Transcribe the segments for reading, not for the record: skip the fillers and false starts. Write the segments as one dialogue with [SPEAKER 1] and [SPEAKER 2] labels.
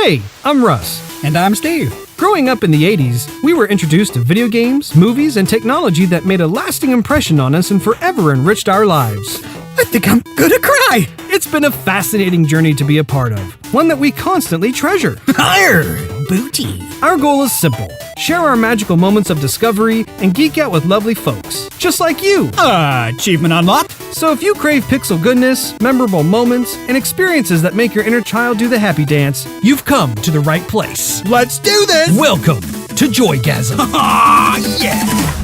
[SPEAKER 1] Hey, I'm Russ.
[SPEAKER 2] And I'm Steve.
[SPEAKER 1] Growing up in the 80s, we were introduced to video games, movies, and technology that made a lasting impression on us and forever enriched our lives.
[SPEAKER 2] I think I'm gonna cry.
[SPEAKER 1] It's been a fascinating journey to be a part of, one that we constantly treasure.
[SPEAKER 2] Higher, booty.
[SPEAKER 1] Our goal is simple: share our magical moments of discovery and geek out with lovely folks, just like you.
[SPEAKER 2] Achievement unlocked.
[SPEAKER 1] So if you crave pixel goodness, memorable moments, and experiences that make your inner child do the happy dance, you've come to the right place.
[SPEAKER 2] Let's do this.
[SPEAKER 1] Welcome to Joygasm.
[SPEAKER 2] Yeah.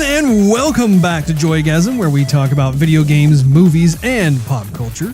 [SPEAKER 1] And welcome back to Joygasm, where we talk about video games, movies, and pop culture.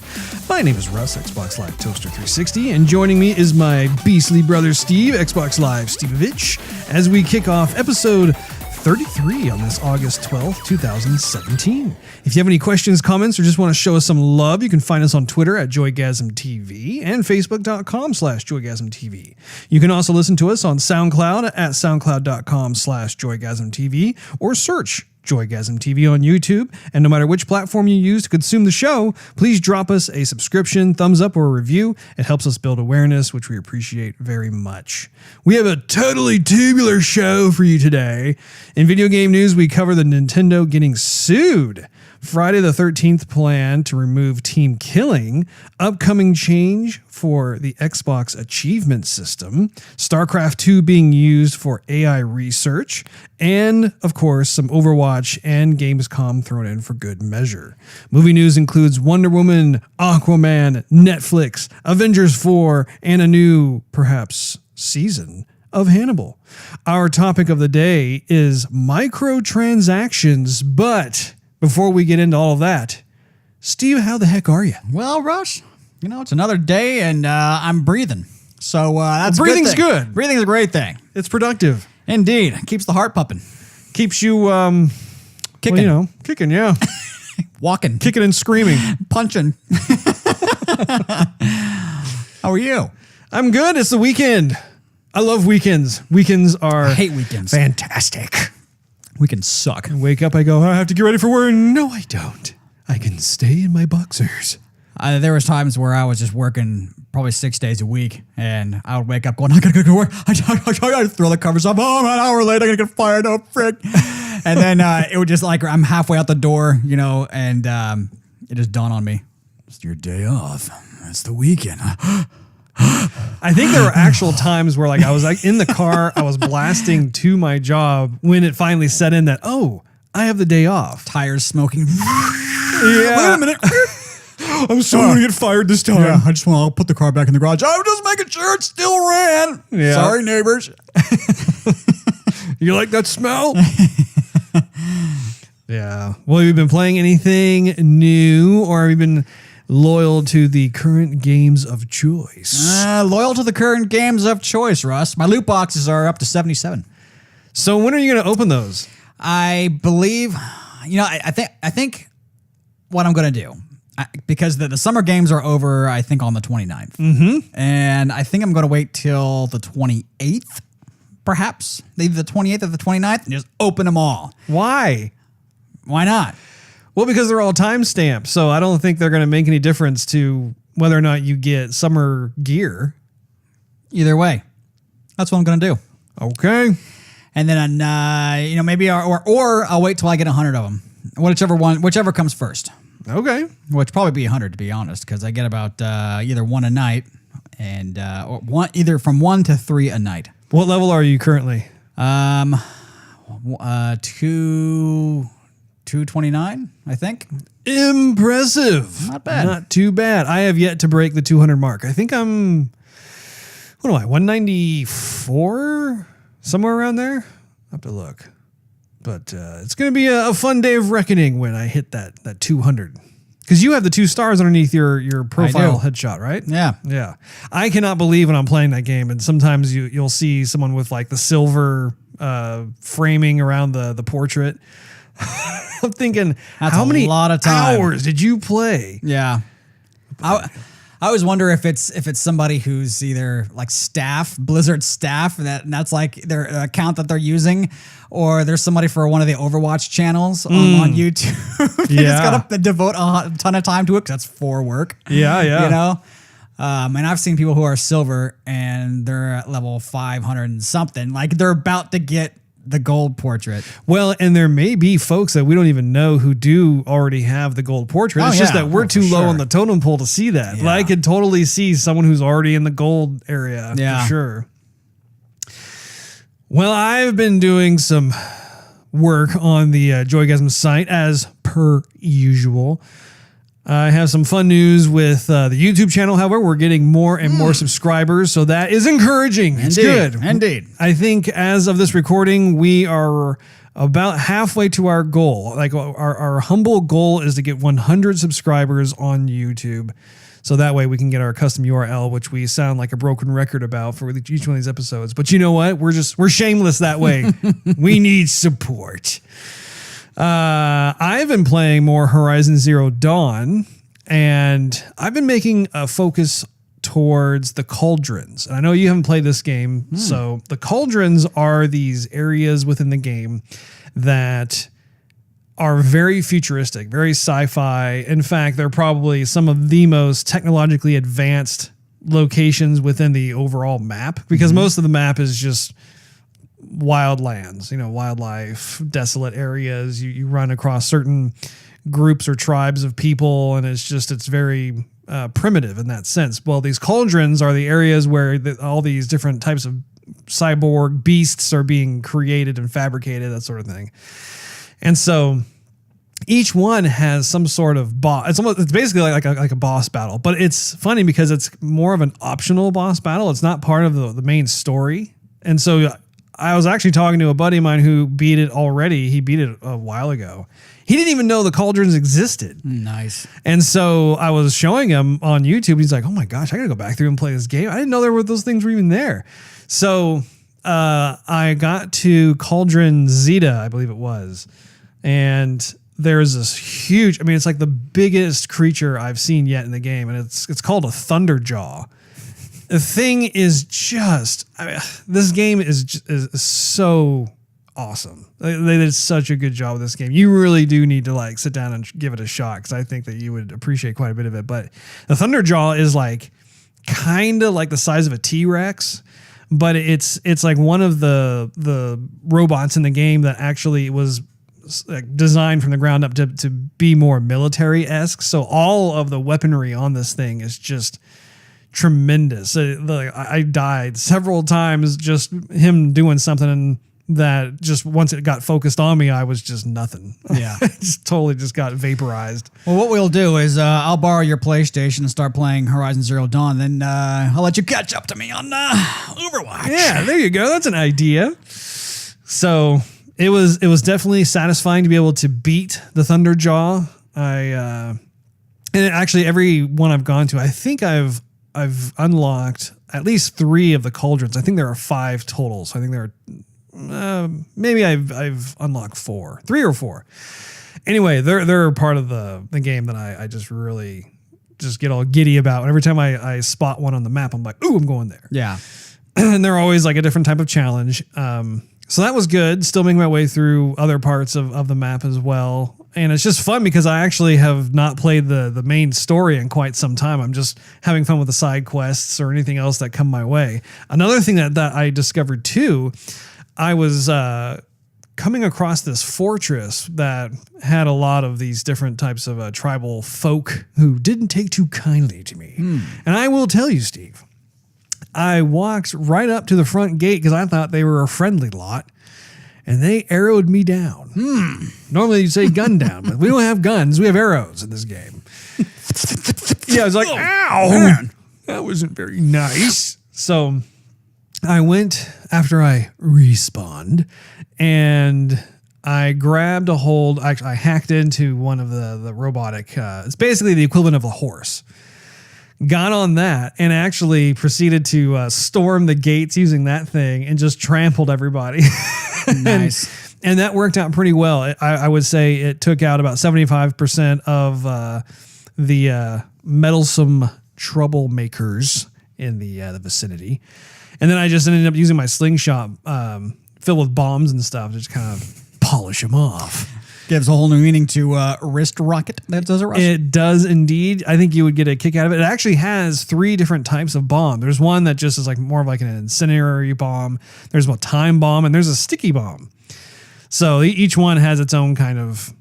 [SPEAKER 1] My name is Russ, Xbox Live Toaster 360, and joining me is my beastly brother Steve, Xbox Live Stevavitch, as we kick off episode 33 on this August 12th, 2017. If you have any questions, comments, or just want to show us some love, you can find us on Twitter at JoygasmTV and Facebook.com/JoygasmTV. You can also listen to us on SoundCloud at SoundCloud.com/JoygasmTV or search Joygasm TV on YouTube. And no matter which platform you use to consume the show, please drop us a subscription, thumbs up, or a review. It helps us build awareness, which we appreciate very much. We have a totally tubular show for you today. In video game news, we cover the Nintendo getting sued, Friday the 13th plan to remove team killing, upcoming change for the Xbox achievement system, Starcraft 2 being used for AI research, and, of course, some Overwatch and Gamescom thrown in for good measure. Movie news includes Wonder Woman, Aquaman, Netflix, Avengers 4, and a new, perhaps, season of Hannibal. Our topic of the day is microtransactions, but before we get into all of that, Steve, how the heck are you?
[SPEAKER 2] Well, Russ, it's another day and I'm breathing. So that's
[SPEAKER 1] breathing's good.
[SPEAKER 2] Breathing's a great thing.
[SPEAKER 1] It's productive.
[SPEAKER 2] Indeed. Keeps the heart pumping.
[SPEAKER 1] Keeps you
[SPEAKER 2] kicking.
[SPEAKER 1] Well, kicking, yeah.
[SPEAKER 2] Walking.
[SPEAKER 1] Kicking and screaming.
[SPEAKER 2] Punching. How are you?
[SPEAKER 1] I'm good. It's the weekend. I love weekends. Weekends are
[SPEAKER 2] I hate weekends.
[SPEAKER 1] Fantastic.
[SPEAKER 2] Weekends suck.
[SPEAKER 1] I wake up, I go, I have to get ready for work. No, I don't. I can stay in my boxers.
[SPEAKER 2] There was times where I was just working probably 6 days a week, and I would wake up going, I gotta go to work. I gotta throw the covers up. Oh, I'm an hour late. I gotta get fired. Oh, frick. And then it would just like, I'm halfway out the door, and it just dawned on me. It's your day off. It's the weekend.
[SPEAKER 1] I think there were actual times where I was in the car, I was blasting to my job when it finally set in that, oh, I have the day off.
[SPEAKER 2] Tires smoking.
[SPEAKER 1] Yeah.
[SPEAKER 2] Wait a minute.
[SPEAKER 1] I'm so going to get fired this time.
[SPEAKER 2] Yeah, I'll put the car back in the garage. I'm just making sure it still ran.
[SPEAKER 1] Yeah.
[SPEAKER 2] Sorry, neighbors.
[SPEAKER 1] You like that smell? Yeah. Well, have you been playing anything new, or have you been loyal to the current games of choice?
[SPEAKER 2] Loyal to the current games of choice, Russ. My loot boxes are up to 77.
[SPEAKER 1] So when are you going to open those?
[SPEAKER 2] I believe, I think what I'm going to do, because the summer games are over, I think, on the 29th.
[SPEAKER 1] Mm-hmm.
[SPEAKER 2] And I think I'm going to wait till the 28th, perhaps. Either the 28th or the 29th, and just open them all.
[SPEAKER 1] Why?
[SPEAKER 2] Why not?
[SPEAKER 1] Well, because they're all timestamped, so I don't think they're going to make any difference to whether or not you get summer gear.
[SPEAKER 2] Either way, that's what I'm going to do.
[SPEAKER 1] Okay.
[SPEAKER 2] And then, maybe or I'll wait till I get 100 of them. Whichever comes first.
[SPEAKER 1] Okay.
[SPEAKER 2] Which probably be 100 to be honest, because I get about either one a night, and or either from 1 to 3 a night.
[SPEAKER 1] What level are you currently?
[SPEAKER 2] 229, I think.
[SPEAKER 1] Impressive.
[SPEAKER 2] Not bad.
[SPEAKER 1] Not too bad. I have yet to break the 200 mark. I think I'm, 194? Somewhere around there? I'll have to look. But it's going to be a fun day of reckoning when I hit that 200. Because you have the 2 stars underneath your profile headshot, right?
[SPEAKER 2] Yeah.
[SPEAKER 1] Yeah. I cannot believe when I'm playing that game, and sometimes you'll see someone with the silver framing around the portrait. I'm thinking,
[SPEAKER 2] That's
[SPEAKER 1] how many
[SPEAKER 2] lot of time.
[SPEAKER 1] hours did you play?
[SPEAKER 2] Yeah. I always wonder if it's somebody who's either like staff, Blizzard staff, and that's like their account that they're using, or there's somebody for one of the Overwatch channels on YouTube. It's got to devote a ton of time to it because that's for work.
[SPEAKER 1] Yeah.
[SPEAKER 2] You know? And I've seen people who are silver and they're at level 500 and something. Like they're about to get the gold portrait.
[SPEAKER 1] Well, and there may be folks that we don't even know who do already have the gold portrait. It's just that we're too low on the totem pole to see that.
[SPEAKER 2] Yeah.
[SPEAKER 1] But I could totally see someone who's already in the gold area for sure. Well, I've been doing some work on the Joygasm site as per usual. I have some fun news with the YouTube channel. However, we're getting more and more subscribers, so that is encouraging. It's good.
[SPEAKER 2] Indeed.
[SPEAKER 1] I think as of this recording, we are about halfway to our goal. Like our humble goal is to get 100 subscribers on YouTube. So that way we can get our custom URL, which we sound like a broken record about for each one of these episodes. But you know what? We're shameless that way. We need support. I've been playing more Horizon Zero Dawn, and I've been making a focus towards the cauldrons. And I know you haven't played this game, so the cauldrons are these areas within the game that are very futuristic, very sci-fi. In fact, they're probably some of the most technologically advanced locations within the overall map, because most of the map is just wild lands, wildlife, desolate areas. You run across certain groups or tribes of people, and it's very primitive in that sense. Well, these cauldrons are the areas where all these different types of cyborg beasts are being created and fabricated, that sort of thing. And so each one has some sort of boss. It's basically like a boss battle, but it's funny because it's more of an optional boss battle. It's not part of the main story. And so I was actually talking to a buddy of mine who beat it already. He beat it a while ago. He didn't even know the cauldrons existed.
[SPEAKER 2] Nice.
[SPEAKER 1] And so I was showing him on YouTube. He's like, oh my gosh, I got to go back through and play this game. I didn't know those things were even there. So I got to Cauldron Zeta, I believe it was. And there's this huge, it's like the biggest creature I've seen yet in the game. And it's called a Thunderjaw. The thing is just, this game is so awesome. They did such a good job with this game. You really do need to sit down and give it a shot, because I think that you would appreciate quite a bit of it. But the Thunderjaw is kind of like the size of a T-Rex, but it's like one of the robots in the game that actually was designed from the ground up to be more military-esque. So all of the weaponry on this thing is just tremendous. I died several times just him doing something that just once it got focused on me, I was just nothing.
[SPEAKER 2] Yeah.
[SPEAKER 1] I just totally got vaporized.
[SPEAKER 2] Well, what we'll do is I'll borrow your PlayStation and start playing Horizon Zero Dawn. Then I'll let you catch up to me on Overwatch.
[SPEAKER 1] Yeah, there you go. That's an idea. So it was definitely satisfying to be able to beat the Thunderjaw. And actually every one I've gone to, I think I've unlocked at least 3 of the cauldrons. I think there are 5 total. So I think there are maybe I've unlocked 3 or 4. Anyway, they're part of the game that I just really just get all giddy about. And every time I spot one on the map, I'm like, ooh, I'm going there.
[SPEAKER 2] Yeah.
[SPEAKER 1] And they're always like a different type of challenge. So that was good. Still making my way through other parts of the map as well. And it's just fun because I actually have not played the main story in quite some time. I'm just having fun with the side quests or anything else that come my way. Another thing that I discovered too, I was coming across this fortress that had a lot of these different types of tribal folk who didn't take too kindly to me. And I will tell you, Steve, I walked right up to the front gate because I thought they were a friendly lot. And they arrowed me down. Normally you'd say gun down, but we don't have guns. We have arrows in this game. Yeah, I was like, ow, man, that wasn't very nice. So I went after I respawned and I grabbed a hold. Actually, I hacked into one of the robotic. It's basically the equivalent of a horse. Got on that and actually proceeded to storm the gates using that thing and just trampled everybody.
[SPEAKER 2] Nice.
[SPEAKER 1] And that worked out pretty well. I would say it took out about 75% of the meddlesome troublemakers in the vicinity. And then I just ended up using my slingshot filled with bombs and stuff to just kind of polish them off.
[SPEAKER 2] Gives a whole new meaning to wrist rocket. That does it, Russ?
[SPEAKER 1] It does indeed. I think you would get a kick out of it. It actually has 3 different types of bomb. There's one that just is like more of like an incendiary bomb. There's a time bomb, and there's a sticky bomb. So each one has its own kind of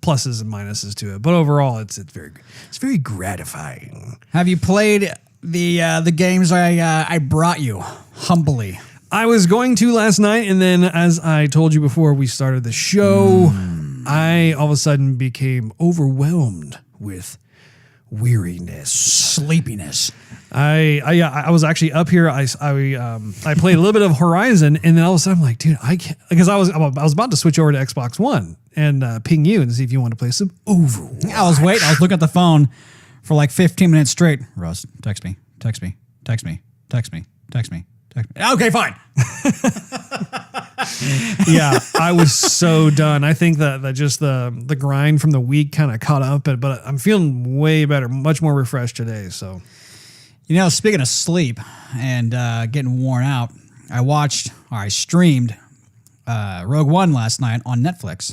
[SPEAKER 1] pluses and minuses to it. But overall, it's very gratifying.
[SPEAKER 2] Have you played the games I brought you humbly?
[SPEAKER 1] I was going to last night, and then as I told you before we started the show, I all of a sudden became overwhelmed with weariness,
[SPEAKER 2] sleepiness.
[SPEAKER 1] I was actually up here. I played a little bit of Horizon, and then all of a sudden I'm like, dude, I can't, because I was about to switch over to Xbox One and ping you and see if you want to play some Overwatch.
[SPEAKER 2] I was waiting. I was looking at the phone for like 15 minutes straight. Russ, text me. Okay, fine.
[SPEAKER 1] Yeah, I was so done. I think that just the grind from the week kind of caught up, but I'm feeling way better, much more refreshed today. So,
[SPEAKER 2] speaking of sleep and getting worn out, I streamed Rogue One last night on Netflix.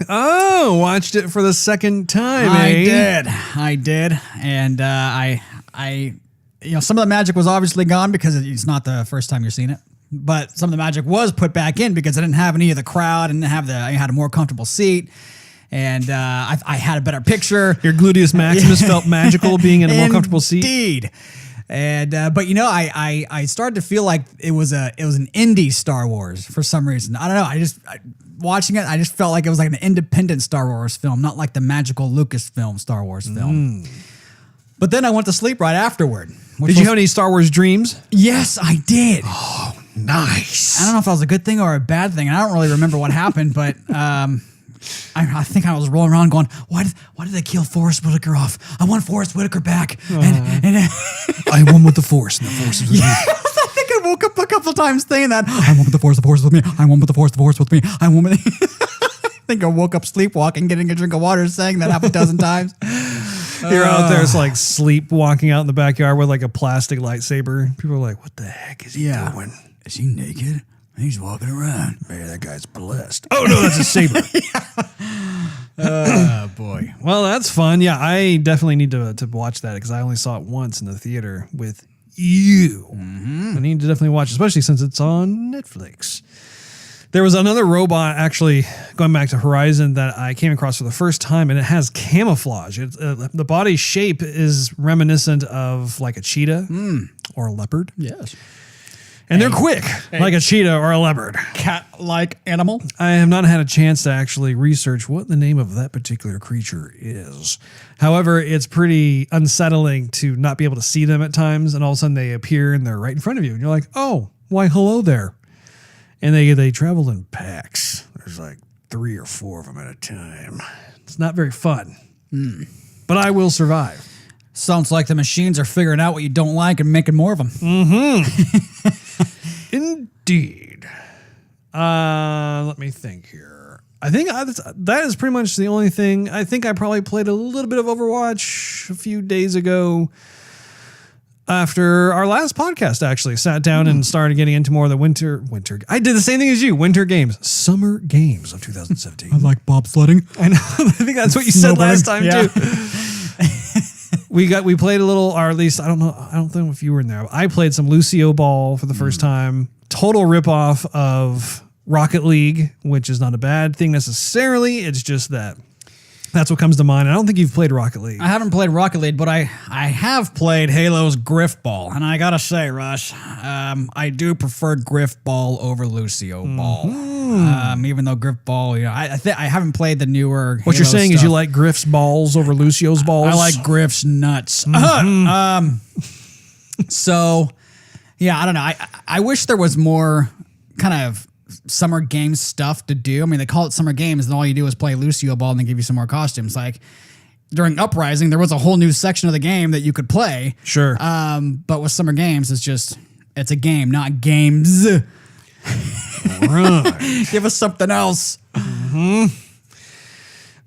[SPEAKER 1] Oh, watched it for the second time.
[SPEAKER 2] I did, and I some of the magic was obviously gone because it's not the first time you're seeing it. But some of the magic was put back in because I didn't have any of the crowd and I had a more comfortable seat. And I had a better picture.
[SPEAKER 1] Your gluteus maximus felt magical being in a more comfortable seat.
[SPEAKER 2] Indeed. And but I started to feel like it was an indie Star Wars for some reason. I don't know. Watching it, I just felt like it was like an independent Star Wars film, not like the magical Lucasfilm Star Wars film. But then I went to sleep right afterward.
[SPEAKER 1] Did you have any Star Wars dreams?
[SPEAKER 2] Yes, I did.
[SPEAKER 1] Oh, nice.
[SPEAKER 2] I don't know if that was a good thing or a bad thing. I don't really remember what happened, but I think I was rolling around going, why did they kill Forrest Whitaker off? I want Forrest Whitaker back. And
[SPEAKER 1] I won with the Force, and the Force is with me.
[SPEAKER 2] I think I woke up a couple of times saying that. I won with the Force is with me. I won with the Force with me. I won with I think I woke up sleepwalking, getting a drink of water, saying that half a dozen times.
[SPEAKER 1] You're out there, it's like sleepwalking out in the backyard with like a plastic lightsaber. People are like, what the heck is he doing?
[SPEAKER 2] Is he naked? He's walking around.
[SPEAKER 1] Man, that guy's blessed. Oh, no, that's a saber.
[SPEAKER 2] Oh, boy.
[SPEAKER 1] Well, that's fun. Yeah, I definitely need to watch that because I only saw it once in the theater with you. I need to definitely watch it, especially since it's on Netflix. There was another robot, actually, going back to Horizon, that I came across for the first time, and it has camouflage. The body shape is reminiscent of like a cheetah or a leopard.
[SPEAKER 2] Yes.
[SPEAKER 1] And they're quick, like a cheetah or a leopard.
[SPEAKER 2] Cat-like animal.
[SPEAKER 1] I have not had a chance to actually research what the name of that particular creature is. However, it's pretty unsettling to not be able to see them at times, and all of a sudden they appear and they're right in front of you. And you're like, oh, why, hello there. And they travel in packs. There's like 3 or 4 of them at a time. It's not very fun. But I will survive.
[SPEAKER 2] Sounds like the machines are figuring out what you don't like and making more of them.
[SPEAKER 1] Indeed. Let me think here. I think that is pretty much the only thing. I think I probably played a little bit of Overwatch a few days ago. After our last podcast, actually, sat down and started getting into more of the winter. I did the same thing as you. Winter games, summer games of 2017.
[SPEAKER 2] I like bobsledding.
[SPEAKER 1] I know. I think that's what you said last time too. We played a little, or at least I don't know. I don't know if you were in there. I played some Lucio Ball for the first time. Total ripoff of Rocket League, which is not a bad thing necessarily. It's just that's what comes to mind. I don't think you've played Rocket League.
[SPEAKER 2] I haven't played Rocket League, but I have played Halo's Griff Ball. And I got to say, Russ, I do prefer Griff Ball over Lucio Ball. Even though Griff Ball, I haven't played the newer
[SPEAKER 1] What
[SPEAKER 2] Halo
[SPEAKER 1] you're saying
[SPEAKER 2] stuff.
[SPEAKER 1] is you like Griff's balls over Lucio's balls?
[SPEAKER 2] I like Griff's nuts. So, yeah, I don't know. I wish there was more kind of summer games stuff to do. I mean, they call it summer games, and all you do is play Lucio Ball and they give you some more costumes. Like during Uprising, there was a whole new section of the game that you could play.
[SPEAKER 1] Sure.
[SPEAKER 2] But with summer games, it's a game, not games.
[SPEAKER 1] Right.
[SPEAKER 2] Give us something else.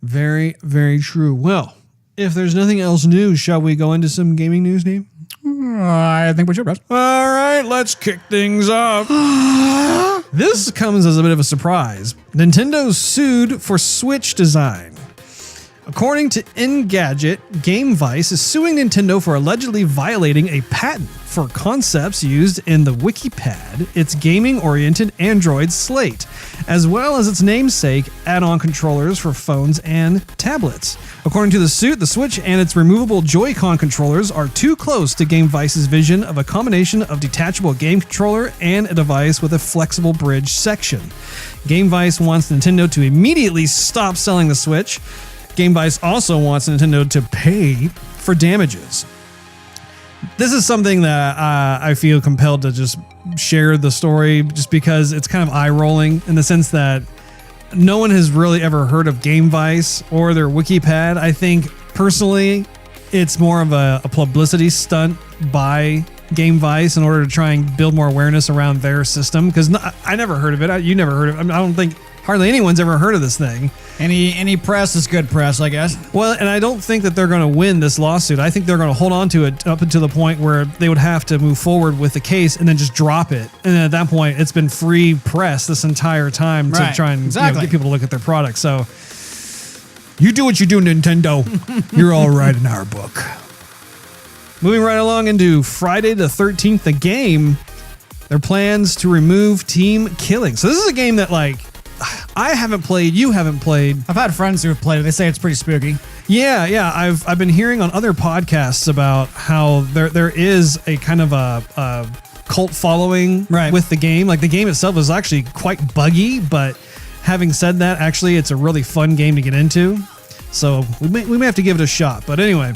[SPEAKER 1] Very, very true. Well, if there's nothing else new, shall we go into some gaming news, Nate?
[SPEAKER 2] I think we should, Russ.
[SPEAKER 1] All right, let's kick things off. This comes as a bit of a surprise. Nintendo sued for Switch design. According to Engadget, GameVice is suing Nintendo for allegedly violating a patent for concepts used in the WikiPad, its gaming-oriented Android slate, as well as its namesake add-on controllers for phones and tablets. According to the suit, the Switch and its removable Joy-Con controllers are too close to GameVice's vision of a combination of detachable game controller and a device with a flexible bridge section. GameVice wants Nintendo to immediately stop selling the Switch. GameVice also wants Nintendo to pay for damages. This is something that I feel compelled to just share the story just because it's kind of eye-rolling in the sense that no one has really ever heard of GameVice or their WikiPad. I think personally it's more of a publicity stunt by GameVice in order to try and build more awareness around their system because I never heard of it. You never heard of it. I don't think hardly anyone's ever heard of this thing.
[SPEAKER 2] Any press is good press, I guess.
[SPEAKER 1] Well, and I don't think that they're going to win this lawsuit. I think they're going to hold on to it up until the point where they would have to move forward with the case and then just drop it. And then at that point, it's been free press this entire time to try and get people to look at their product. So you do what you do, Nintendo. You're all right in our book. Moving right along into Friday the 13th, the game, their plans to remove team killing. So this is a game that I haven't played. You haven't played.
[SPEAKER 2] I've had friends who have played it. They say it's pretty spooky.
[SPEAKER 1] Yeah. I've been hearing on other podcasts about how there is a kind of a cult following with the game. Like the game itself is actually quite buggy, but having said that, actually it's a really fun game to get into. So we may have to give it a shot. But anyway,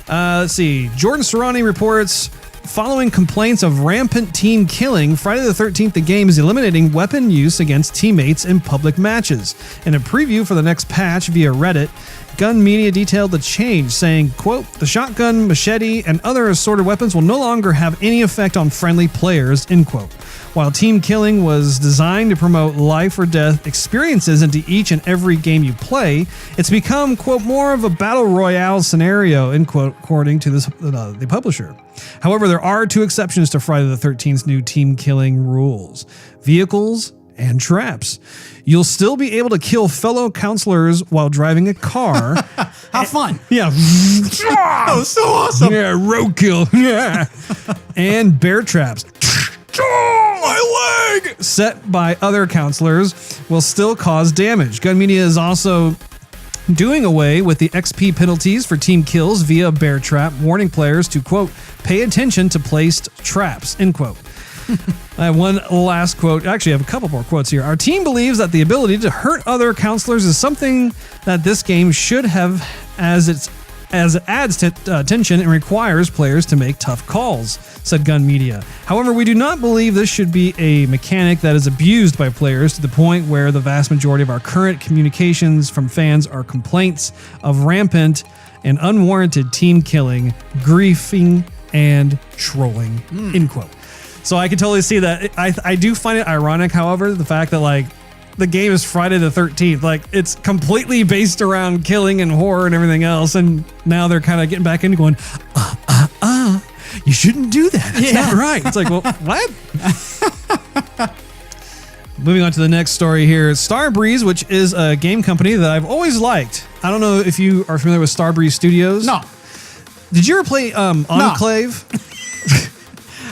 [SPEAKER 1] let's see. Jordan Serrani reports, following complaints of rampant team killing, Friday the 13th, the game is eliminating weapon use against teammates in public matches. In a preview for the next patch via Reddit, Gun Media detailed the change, saying, quote, "The shotgun, machete, and other assorted weapons will no longer have any effect on friendly players," end quote. While team killing was designed to promote life or death experiences into each and every game you play, it's become, quote, more of a battle royale scenario, end quote, according to the publisher. However, there are two exceptions to Friday the 13th's new team killing rules: vehicles and traps. You'll still be able to kill fellow counselors while driving a car.
[SPEAKER 2] How fun.
[SPEAKER 1] Yeah.
[SPEAKER 2] That was so awesome.
[SPEAKER 1] Yeah, roadkill. Yeah. And bear traps. My leg! Set by other counselors will still cause damage. Gun Media is also doing away with the XP penalties for team kills via bear trap, warning players to, quote, pay attention to placed traps, end quote. I have one last quote. Actually, I have a couple more quotes here. Our team believes that the ability to hurt other counselors is something that this game should have, as it adds to tension and requires players to make tough calls, said Gun Media. However, we do not believe this should be a mechanic that is abused by players to the point where the vast majority of our current communications from fans are complaints of rampant and unwarranted team killing, griefing, and trolling, end quote. So I can totally see that. I do find it ironic, however, the fact that the game is Friday the 13th. It's completely based around killing and horror and everything else. And now they're kind of getting back into going, you shouldn't do that. That's not right. It's like, well, what? Moving on to the next story here. Starbreeze, which is a game company that I've always liked. I don't know if you are familiar with Starbreeze Studios.
[SPEAKER 2] No.
[SPEAKER 1] Did you ever play Enclave?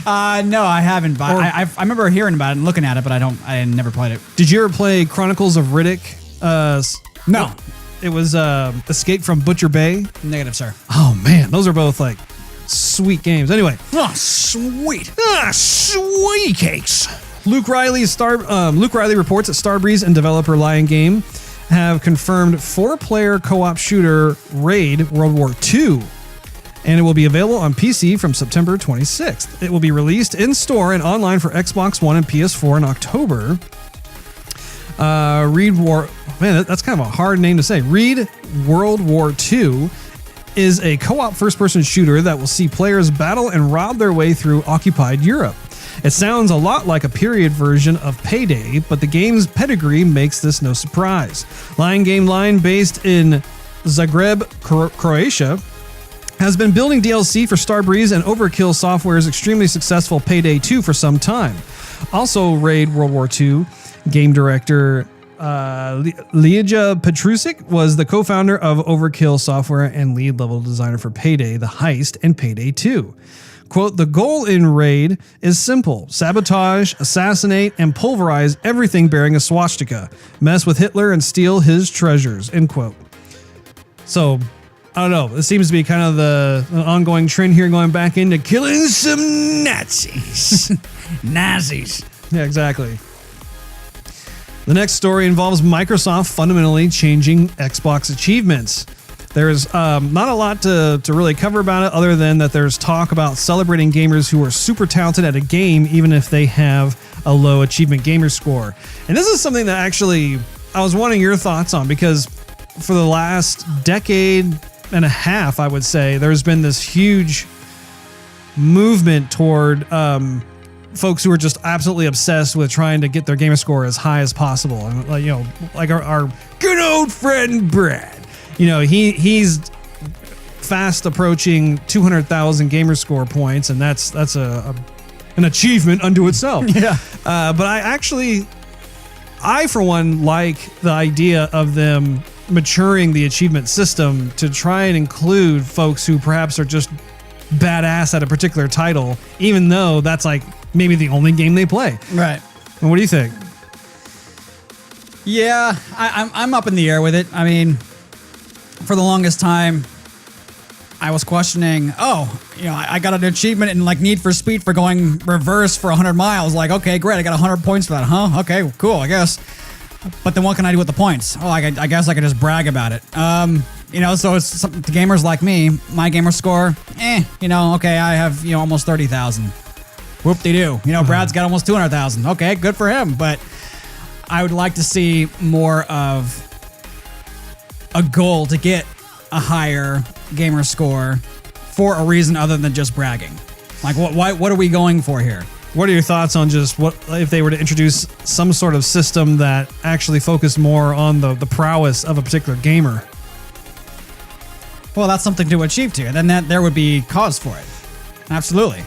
[SPEAKER 2] No, I haven't. But I remember hearing about it and looking at it, but I never played it.
[SPEAKER 1] Did you ever play Chronicles of Riddick?
[SPEAKER 2] No.
[SPEAKER 1] It was Escape from Butcher Bay.
[SPEAKER 2] Negative, sir.
[SPEAKER 1] Oh man, those are both sweet games. Anyway.
[SPEAKER 2] Oh, sweet.
[SPEAKER 1] Sweet cakes. Luke Riley reports that Starbreeze and developer Lion Game have confirmed 4-player co-op shooter Raid World War II, and it will be available on PC from September 26th. It will be released in store and online for Xbox One and PS4 in October. That's kind of a hard name to say. Raid World War II is a co-op first-person shooter that will see players battle and rob their way through occupied Europe. It sounds a lot like a period version of Payday, but the game's pedigree makes this no surprise. Lion Game Line, based in Zagreb, Croatia, has been building DLC for Starbreeze and Overkill Software's extremely successful Payday 2 for some time. Also, Raid World War II game director Lidia Petrusic was the co-founder of Overkill Software and lead level designer for Payday, The Heist, and Payday 2. Quote, the goal in Raid is simple. Sabotage, assassinate, and pulverize everything bearing a swastika. Mess with Hitler and steal his treasures, end quote. So, I don't know. It seems to be kind of the ongoing trend here going back into killing some Nazis.
[SPEAKER 2] Nazis.
[SPEAKER 1] Yeah, exactly. The next story involves Microsoft fundamentally changing Xbox achievements. There's not a lot to really cover about it other than that there's talk about celebrating gamers who are super talented at a game even if they have a low achievement gamer score. And this is something that actually I was wanting your thoughts on because for the last decade and a half, I would say, there's been this huge movement toward folks who are just absolutely obsessed with trying to get their gamer score as high as possible. And like our good old friend Brad. He's fast approaching 200,000 gamer score points, and that's an achievement unto itself.
[SPEAKER 2] Yeah.
[SPEAKER 1] But I for one like the idea of them maturing the achievement system to try and include folks who perhaps are just badass at a particular title, even though that's like maybe the only game they play.
[SPEAKER 2] Right.
[SPEAKER 1] And what do you think?
[SPEAKER 2] Yeah, I'm up in the air with it. I mean, for the longest time, I was questioning, I got an achievement in like Need for Speed for going reverse for 100 miles. Like, okay, great. I got 100 points for that, huh? Okay, cool, I guess. But then what can I do with the points? Oh, I guess I could just brag about it. So it's to gamers like me, my gamer score, okay, I have, almost 30,000. Whoop-de-doo. Brad's got almost 200,000. Okay, good for him. But I would like to see more of a goal to get a higher gamer score for a reason other than just bragging. Like, what are we going for here?
[SPEAKER 1] What are your thoughts on just what if they were to introduce some sort of system that actually focused more on the prowess of a particular gamer?
[SPEAKER 2] Well, that's something to achieve to, and then there would be cause for it. Absolutely.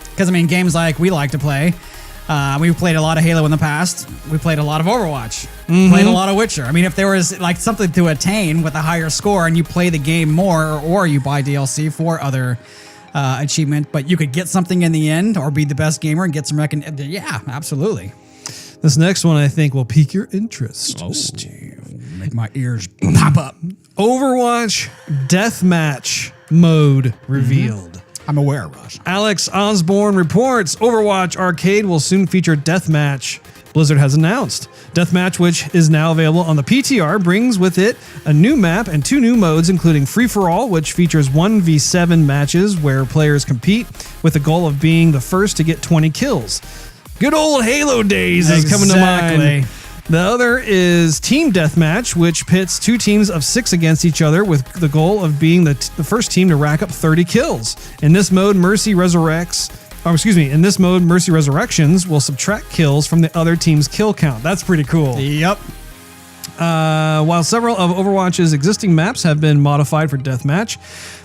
[SPEAKER 2] Because, games like we like to play, we've played a lot of Halo in the past. We played a lot of Overwatch. Played a lot of Witcher. If there was like something to attain with a higher score and you play the game more or you buy DLC for other achievement, but you could get something in the end or be the best gamer and get some recognition. Yeah, absolutely.
[SPEAKER 1] This next one I think will pique your interest, Steve.
[SPEAKER 2] Make my ears pop up.
[SPEAKER 1] Overwatch Deathmatch mode revealed.
[SPEAKER 2] I'm aware, Russ.
[SPEAKER 1] Alex Osborne reports Overwatch Arcade will soon feature Deathmatch. Blizzard has announced. Deathmatch, which is now available on the PTR, brings with it a new map and 2 new modes, including Free-for-All, which features 1v7 matches where players compete with the goal of being the first to get 20 kills. Good old Halo days is coming to mind. The other is Team Deathmatch, which pits 2 teams of 6 against each other with the goal of being the first team to rack up 30 kills. In this mode, Mercy Resurrections will subtract kills from the other team's kill count. That's pretty cool.
[SPEAKER 2] Yep.
[SPEAKER 1] While several of Overwatch's existing maps have been modified for Deathmatch,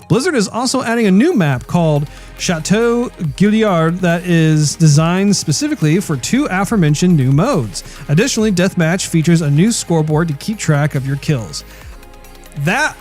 [SPEAKER 1] Blizzard is also adding a new map called Chateau Gilliard that is designed specifically for 2 aforementioned new modes. Additionally, Deathmatch features a new scoreboard to keep track of your kills. That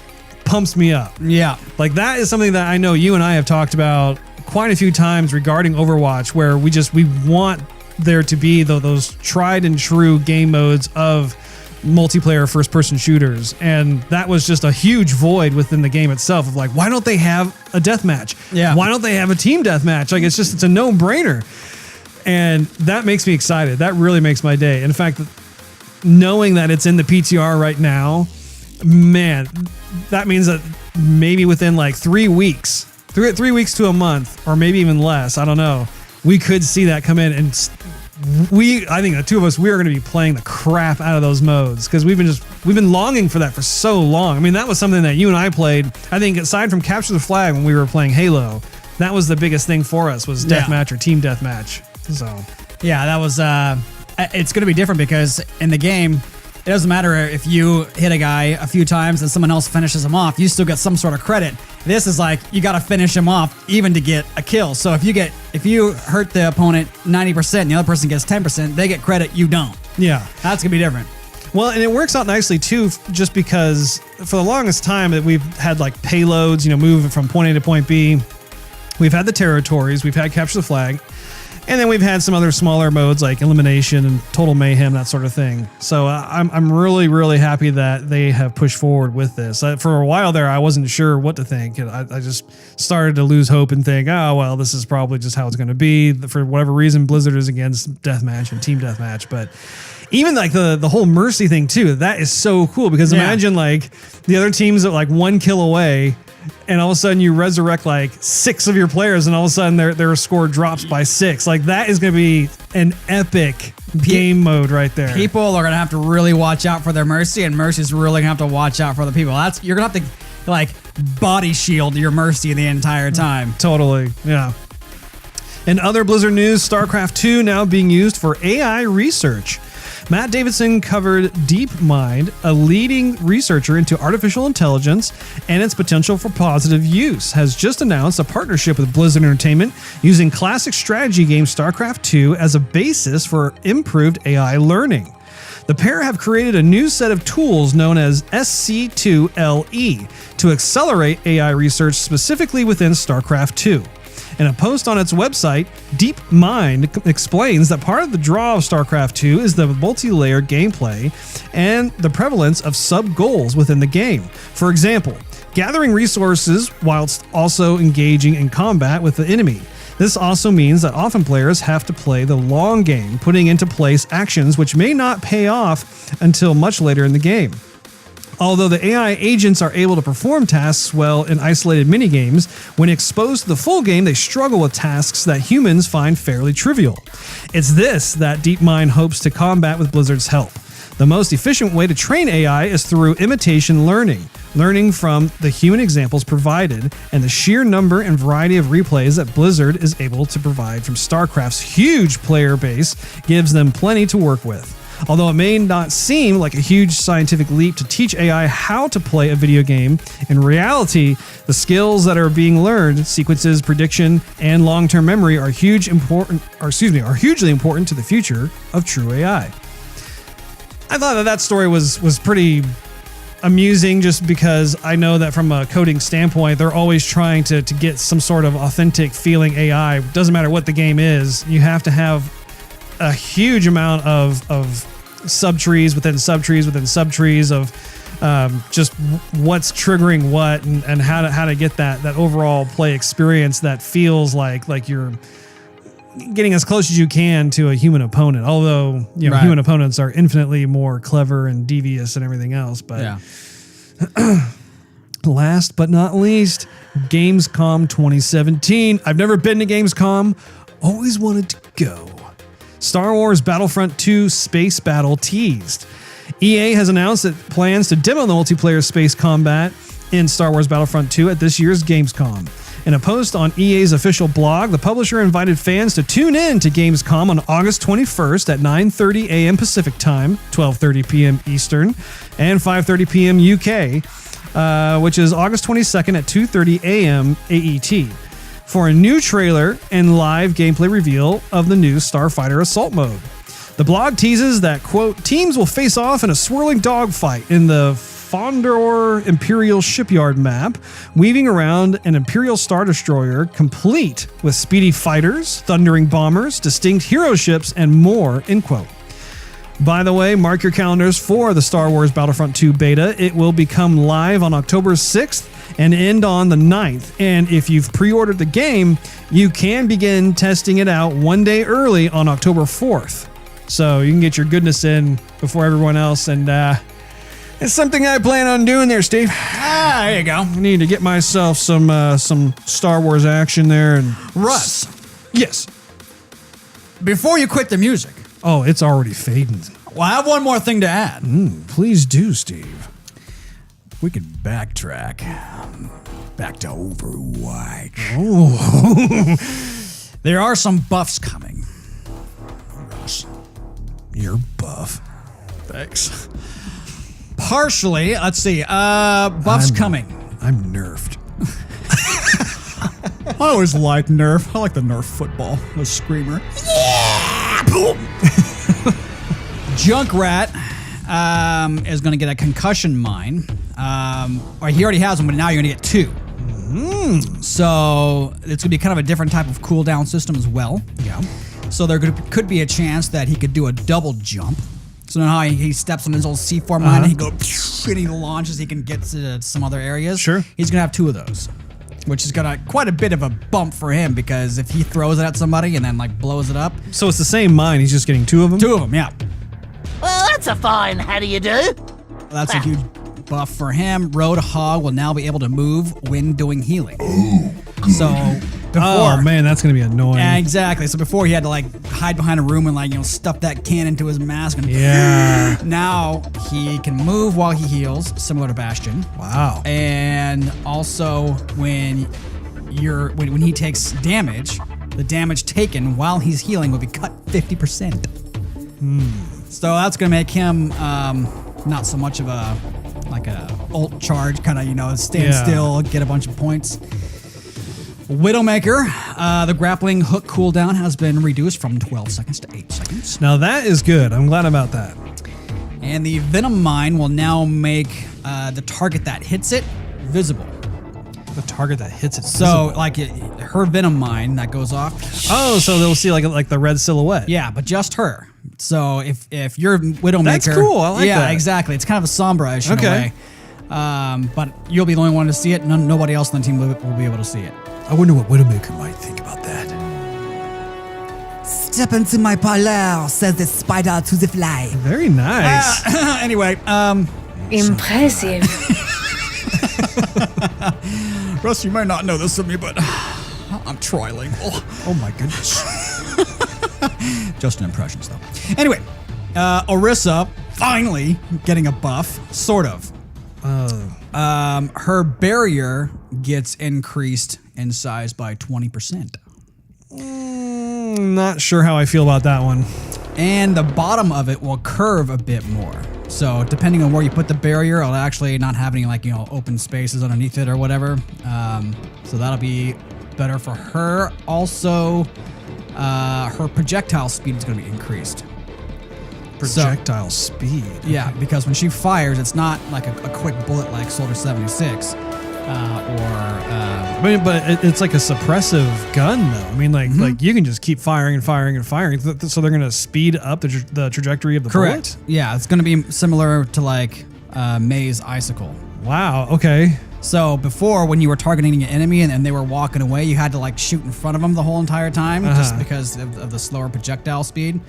[SPEAKER 1] pumps me up.
[SPEAKER 2] Yeah.
[SPEAKER 1] Like, that is something that I know you and I have talked about quite a few times regarding Overwatch, where we want there to be those tried and true game modes of multiplayer first-person shooters, and that was just a huge void within the game itself of like, why don't they have a deathmatch?
[SPEAKER 2] Yeah.
[SPEAKER 1] Why don't they have a team deathmatch? Like, it's a no-brainer, and that makes me excited. That really makes my day. In fact, knowing that it's in the PTR right now, man, that means that maybe within like 3 weeks, 3 weeks to a month, or maybe even less, I don't know, we could see that come in, and I think the two of us, we are going to be playing the crap out of those modes because we've been longing for that for so long. That was something that you and I played. I think aside from Capture the Flag when we were playing Halo, that was the biggest thing for us was deathmatch or team deathmatch. So
[SPEAKER 2] yeah, that was. It's going to be different because in the game, it doesn't matter if you hit a guy a few times and someone else finishes him off, you still get some sort of credit. This is like, you got to finish him off even to get a kill. So if you hurt the opponent 90% and the other person gets 10%, they get credit, you don't.
[SPEAKER 1] Yeah.
[SPEAKER 2] That's going to be different.
[SPEAKER 1] Well, and it works out nicely too, just because for the longest time that we've had like payloads, moving from point A to point B. We've had the territories, we've had capture the flag, and then we've had some other smaller modes like elimination and total mayhem, that sort of thing. So I'm really, really happy that they have pushed forward with this. For a while there, I wasn't sure what to think. I just started to lose hope and think, oh, well, this is probably just how it's going to be. For whatever reason, Blizzard is against deathmatch and team deathmatch. But even like the whole mercy thing too, that is so cool, because imagine like the other teams are like 1 kill away, and all of a sudden you resurrect like 6 of your players, and all of a sudden their score drops by 6. Like, that is going to be an epic game mode right there.
[SPEAKER 2] People are going to have to really watch out for their mercy, and mercy's really going to have to watch out for the people. You're going to have to like body shield your mercy the entire time.
[SPEAKER 1] Totally. Yeah. In other Blizzard news, StarCraft 2 now being used for AI research. Matt Davidson covered DeepMind, a leading researcher into artificial intelligence and its potential for positive use, has just announced a partnership with Blizzard Entertainment using classic strategy game StarCraft 2 as a basis for improved AI learning. The pair have created a new set of tools known as SC2LE to accelerate AI research specifically within StarCraft 2. In a post on its website, DeepMind explains that part of the draw of StarCraft 2 is the multi-layered gameplay and the prevalence of sub-goals within the game. For example, gathering resources whilst also engaging in combat with the enemy. This also means that often players have to play the long game, putting into place actions which may not pay off until much later in the game. Although the AI agents are able to perform tasks well in isolated minigames, when exposed to the full game, they struggle with tasks that humans find fairly trivial. It's this that DeepMind hopes to combat with Blizzard's help. The most efficient way to train AI is through imitation learning from the human examples provided and the sheer number and variety of replays that Blizzard is able to provide from StarCraft's huge player base gives them plenty to work with. Although it may not seem like a huge scientific leap to teach AI how to play a video game, in reality, the skills that are being learned, sequences, prediction, and long-term memory are hugely important to the future of true AI. I thought that story was pretty amusing, just because I know that from a coding standpoint, they're always trying to get some sort of authentic feeling AI. Doesn't matter what the game is, you have to have a huge amount of subtrees within subtrees within subtrees of just what's triggering what and how to get that overall play experience that feels like you're getting as close as you can to a human opponent. Although
[SPEAKER 2] Right.
[SPEAKER 1] human opponents are infinitely more clever and devious and everything else. But last but not least, Gamescom 2017. I've never been to Gamescom. Always wanted to go. Star Wars Battlefront 2 Space Battle teased. EA has announced it plans to demo the multiplayer space combat in Star Wars Battlefront 2 at this year's Gamescom. In a post on EA's official blog, the publisher invited fans to tune in to Gamescom on August 21st at 9:30 a.m. Pacific Time, 12:30 p.m. Eastern, and 5:30 p.m. UK, which is August 22nd at 2:30 a.m. AET. For a new trailer and live gameplay reveal of the new Starfighter Assault mode. The blog teases that, quote, teams will face off in a swirling dogfight in the Fondor Imperial Shipyard map, weaving around an Imperial Star Destroyer complete with speedy fighters, thundering bombers, distinct hero ships, and more, end quote. By the way, mark your calendars for the Star Wars Battlefront 2 beta. It will become live on October 6th and end on the 9th. And if you've pre-ordered the game, you can begin testing it out one day early on October 4th. So you can get your goodness in before everyone else. And it's something I plan on doing there, Steve.
[SPEAKER 2] There you go.
[SPEAKER 1] I need to get myself some Star Wars action there. And
[SPEAKER 2] Russ,
[SPEAKER 1] yes.
[SPEAKER 2] before you quit the music,
[SPEAKER 1] Oh, it's already fading.
[SPEAKER 2] well, I have one more thing to add.
[SPEAKER 1] Please do, Steve.
[SPEAKER 2] We could backtrack back to Overwatch.
[SPEAKER 1] Oh,
[SPEAKER 2] There are some buffs coming. Russ,
[SPEAKER 1] you're buff.
[SPEAKER 2] thanks. Partially. Let's see. Buff's coming.
[SPEAKER 1] I'm nerfed.
[SPEAKER 2] I always liked Nerf. I like the Nerf football. The screamer. Yeah! Junkrat is going to get a concussion mine. Or he already has one, but now you're going to get 2. So it's going to be kind of a different type of cooldown system as well.
[SPEAKER 1] Yeah.
[SPEAKER 2] So there could be a chance that he could do a double jump. So now he steps on his old C4 mine and he goes and he launches. He can get to some other areas.
[SPEAKER 1] Sure.
[SPEAKER 2] He's going to have 2 of those, which is gonna quite a bit of a bump for him because if he throws it at somebody and then like blows it up.
[SPEAKER 1] So it's the same mine. He's just getting 2 of them?
[SPEAKER 2] 2 of them, yeah.
[SPEAKER 3] Well, that's a fine how do you do.
[SPEAKER 2] That's a huge buff for him. Roadhog will now be able to move when doing healing. So before,
[SPEAKER 1] oh man, that's gonna be annoying.
[SPEAKER 2] yeah, exactly. So before he had to like hide behind a room and like stuff that can into his mask. And
[SPEAKER 1] Yeah.
[SPEAKER 2] Now he can move while he heals, similar to Bastion.
[SPEAKER 1] Wow.
[SPEAKER 2] And also when he takes damage, the damage taken while he's healing will be cut 50%. So that's gonna make him not so much of a ult charge kind of stand still, get a bunch of points. Widowmaker, the grappling hook cooldown has been reduced from 12 seconds to 8 seconds.
[SPEAKER 1] Now that is good. I'm glad about that.
[SPEAKER 2] And the Venom Mine will now make the target that hits it visible.
[SPEAKER 1] The target that hits it.
[SPEAKER 2] So, her Venom Mine that goes off.
[SPEAKER 1] Oh, so they'll see like the red silhouette.
[SPEAKER 2] Yeah, but just her. So if you're Widowmaker,
[SPEAKER 1] that's cool. I like that.
[SPEAKER 2] Yeah, exactly. It's kind of a sombre-ish in a
[SPEAKER 1] Okay.
[SPEAKER 2] way. But you'll be the only one to see it. Nobody else on the team will be able to see it.
[SPEAKER 1] I wonder what Widowmaker might think about that.
[SPEAKER 4] Step into my parlor, says the spider to the fly.
[SPEAKER 1] Very nice.
[SPEAKER 2] Anyway,
[SPEAKER 5] Impressive.
[SPEAKER 2] Russ, you might not know this of me, but I'm trilingual.
[SPEAKER 1] Oh my goodness.
[SPEAKER 2] Just an impressions, though. Anyway, Orisa finally getting a buff, sort of. Her barrier gets increased in size by 20%.
[SPEAKER 1] Not sure how I feel about that one.
[SPEAKER 2] And the bottom of it will curve a bit more. So depending on where you put the barrier, it'll actually not have any open spaces underneath it or whatever. So that'll be better for her. Also, her projectile speed is going to be increased.
[SPEAKER 1] Projectile speed.
[SPEAKER 2] Yeah, because when she fires, it's not like a quick bullet like Soldier 76
[SPEAKER 1] I mean, but it's like a suppressive gun, though. I mean, like you can just keep firing and firing and firing. So they're going to speed up the trajectory of the
[SPEAKER 2] correct.
[SPEAKER 1] bullet?
[SPEAKER 2] Yeah, it's going to be similar to like May's Icicle.
[SPEAKER 1] Wow, okay.
[SPEAKER 2] So before, when you were targeting an enemy and they were walking away, you had to like shoot in front of them the whole entire time just because of the slower projectile speed.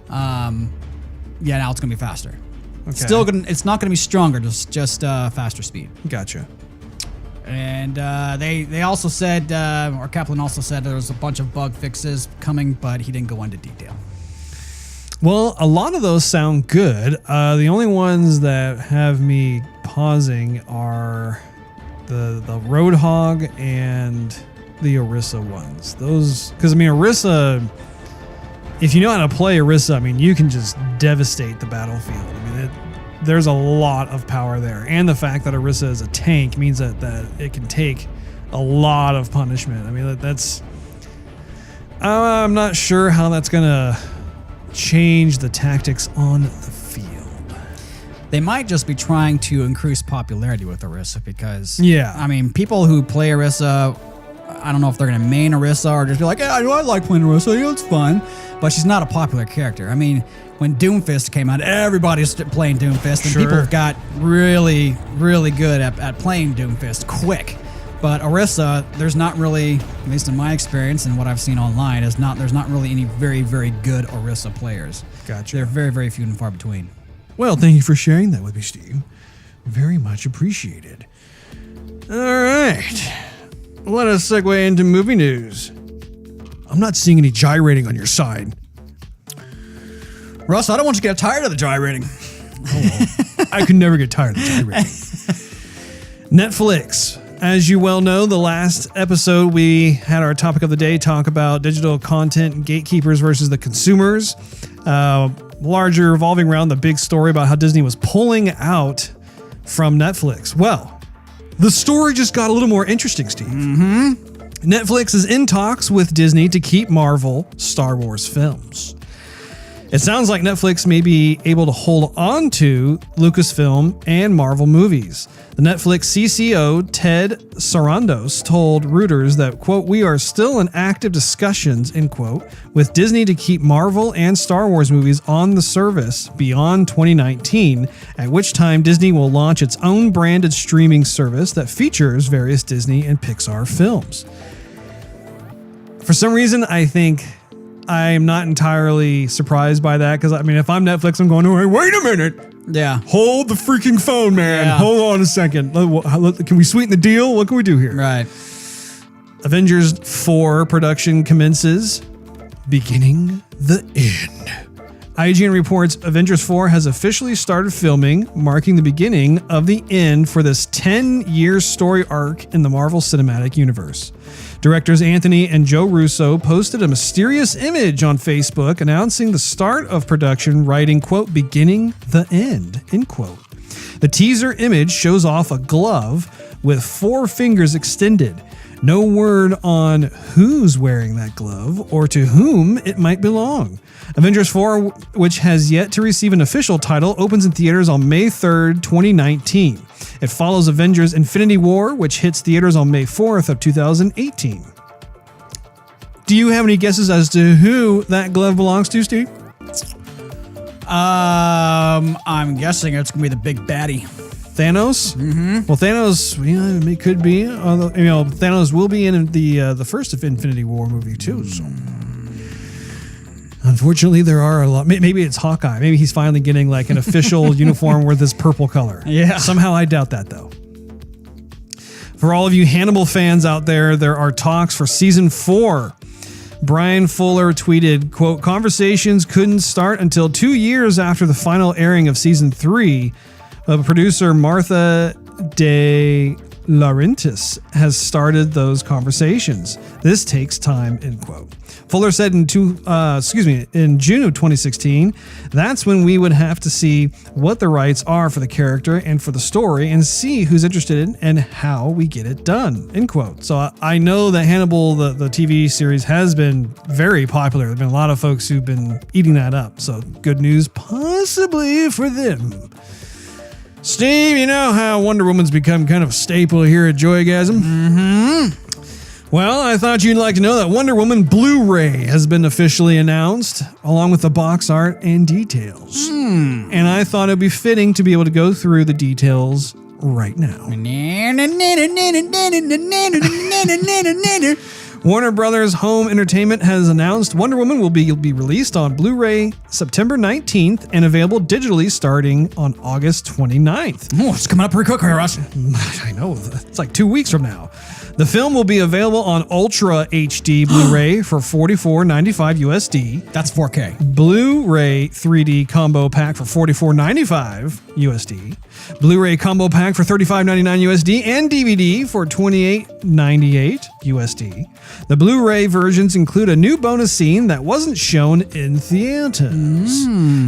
[SPEAKER 2] Yeah, now it's going to be faster.
[SPEAKER 1] Okay.
[SPEAKER 2] It's not going to be stronger, just faster speed.
[SPEAKER 1] Gotcha.
[SPEAKER 2] And they also said, or Kaplan also said there was a bunch of bug fixes coming, but he didn't go into detail.
[SPEAKER 1] Well, a lot of those sound good. The only ones that have me pausing are the Roadhog and the Orisa ones. Those, because I mean, Orisa, if you know how to play Orisa, I mean, you can just devastate the battlefield. I mean, there's a lot of power there. And the fact that Orisa is a tank means that it can take a lot of punishment. I mean, that's... I'm not sure how that's going to change the tactics on the field.
[SPEAKER 2] They might just be trying to increase popularity with Orisa because...
[SPEAKER 1] Yeah.
[SPEAKER 2] I mean, people who play Orisa, I don't know if they're going to main Orisa or just be like, yeah, I like playing Orisa, yeah, it's fun. But she's not a popular character. I mean... When Doomfist came out, everybody's playing Doomfist, and people got really, really good at playing Doomfist quick. But Orisa, there's not really, at least in my experience and what I've seen online, there's not really any very, very good Orisa players.
[SPEAKER 1] Gotcha.
[SPEAKER 2] They're very, very few and far between.
[SPEAKER 1] Well, thank you for sharing that with me, Steve. Very much appreciated. All right. Let us segue into movie news. I'm not seeing any gyrating on your side.
[SPEAKER 2] Russ, I don't want you to get tired of the gyrating.
[SPEAKER 1] I could never get tired of gyrating. Netflix. As you well know, the last episode we had our topic of the day talk about digital content gatekeepers versus the consumers. larger revolving around the big story about how Disney was pulling out from Netflix. Well, the story just got a little more interesting, Steve. Netflix is in talks with Disney to keep Marvel Star Wars films. It sounds like Netflix may be able to hold on to Lucasfilm and Marvel movies. The Netflix CCO, Ted Sarandos, told Reuters that, quote, "We are still in active discussions," end quote, with Disney to keep Marvel and Star Wars movies on the service beyond 2019, at which time Disney will launch its own branded streaming service that features various Disney and Pixar films. For some reason, I think I'm not entirely surprised by that, because I mean, if I'm Netflix, I'm going, "Oh, wait a minute.
[SPEAKER 2] Yeah.
[SPEAKER 1] Hold the freaking phone, man.
[SPEAKER 2] Yeah.
[SPEAKER 1] Hold on a second. Can we sweeten the deal? What can we do here?"
[SPEAKER 2] Right.
[SPEAKER 1] Avengers 4 production commences, beginning the end. IGN reports Avengers 4 has officially started filming, marking the beginning of the end for this 10-year story arc in the Marvel Cinematic Universe. Directors Anthony and Joe Russo posted a mysterious image on Facebook announcing the start of production, writing, quote, "beginning the end," end quote. The teaser image shows off a glove with 4 fingers extended. No word on who's wearing that glove or to whom it might belong. Avengers 4, which has yet to receive an official title, opens in theaters on May 3rd, 2019. It follows Avengers Infinity War, which hits theaters on May 4th of 2018. Do you have any guesses as to who that glove belongs to, Steve?
[SPEAKER 2] I'm guessing it's gonna be the big baddie.
[SPEAKER 1] Thanos? Mm-hmm. Well, Thanos, it could be. Although, Thanos will be in the first of Infinity War movie too. So, unfortunately, there are a lot. Maybe it's Hawkeye. Maybe he's finally getting like an official uniform with this purple color.
[SPEAKER 2] Yeah.
[SPEAKER 1] Somehow, I doubt that though. For all of you Hannibal fans out there, there are talks for season 4. Brian Fuller tweeted, quote, "Conversations couldn't start until 2 years after the final airing of season 3. Producer Martha De Laurentiis has started those conversations. This takes time," end quote. Fuller said in June of 2016, "That's when we would have to see what the rights are for the character and for the story and see who's interested and how we get it done," end quote. So I know that Hannibal, the TV series, has been very popular. There have been a lot of folks who've been eating that up. So good news possibly for them. Steve, you know how Wonder Woman's become kind of a staple here at Joygasm? Mm-hmm. Well, I thought you'd like to know that Wonder Woman Blu-ray has been officially announced, along with the box art and details. And I thought it'd be fitting to be able to go through the details right now. Warner Brothers Home Entertainment has announced Wonder Woman will be released on Blu-ray September 19th and available digitally starting on August 29th.
[SPEAKER 2] Oh, it's coming up pretty quick, Russ.
[SPEAKER 1] I know, it's like 2 weeks from now. The film will be available on Ultra HD Blu-ray for $44.95 USD.
[SPEAKER 2] That's 4K.
[SPEAKER 1] Blu-ray 3D combo pack for $44.95 USD. Blu-ray combo pack for $35.99 USD and DVD for $28.98 USD. The Blu-ray versions include a new bonus scene that wasn't shown in theaters.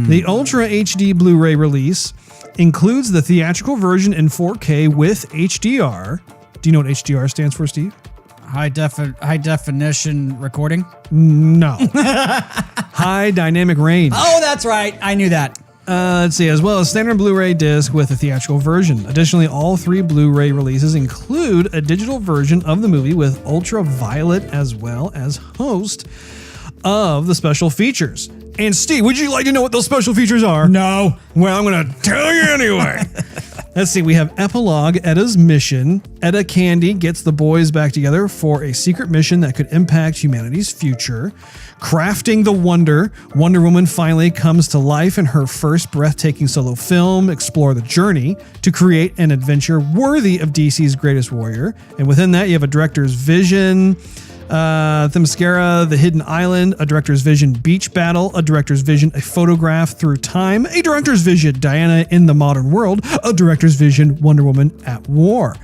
[SPEAKER 1] The Ultra HD Blu-ray release includes the theatrical version in 4K with HDR. Do you know what HDR stands for, Steve?
[SPEAKER 2] High definition recording?
[SPEAKER 1] No. High dynamic range.
[SPEAKER 2] Oh, that's right. I knew that.
[SPEAKER 1] Let's see, as well as standard Blu-ray disc with a theatrical version. Additionally, all 3 Blu-ray releases include a digital version of the movie with ultraviolet as well as host of the special features. And Steve, would you like to know what those special features are?
[SPEAKER 2] No.
[SPEAKER 1] Well, I'm going to tell you anyway. Let's see, we have Epilogue, Etta's mission. Etta Candy gets the boys back together for a secret mission that could impact humanity's future. Crafting the Wonder, Wonder Woman finally comes to life in her first breathtaking solo film, explore the journey to create an adventure worthy of DC's greatest warrior. And within that, you have a director's vision, Themyscira, The Hidden Island, a director's vision, Beach Battle, a director's vision, A Photograph Through Time, a director's vision, Diana in the Modern World, a director's vision, Wonder Woman at War.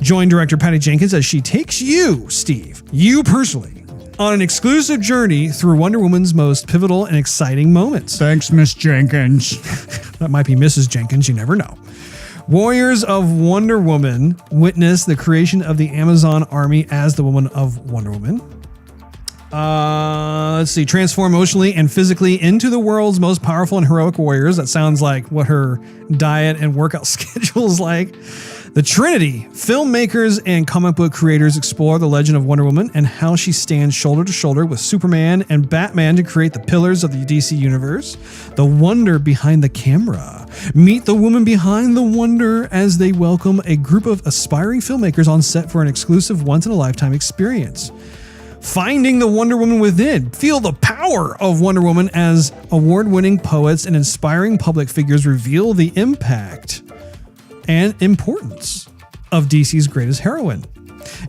[SPEAKER 1] Join director Patty Jenkins as she takes you, Steve, you personally, on an exclusive journey through Wonder Woman's most pivotal and exciting moments.
[SPEAKER 2] Thanks, Miss Jenkins.
[SPEAKER 1] That might be Mrs. Jenkins, you never know. Warriors of Wonder Woman witness the creation of the Amazon army as the Woman of Wonder Woman. Let's see. Transform emotionally and physically into the world's most powerful and heroic warriors. That sounds like what her diet and workout schedule is like. The Trinity, filmmakers and comic book creators explore the legend of Wonder Woman and how she stands shoulder to shoulder with Superman and Batman to create the pillars of the DC universe. The wonder behind the camera. Meet the woman behind the wonder as they welcome a group of aspiring filmmakers on set for an exclusive once-in-a-lifetime experience. Finding the Wonder Woman within. Feel the power of Wonder Woman as award-winning poets and inspiring public figures reveal the impact and importance of DC's greatest heroine.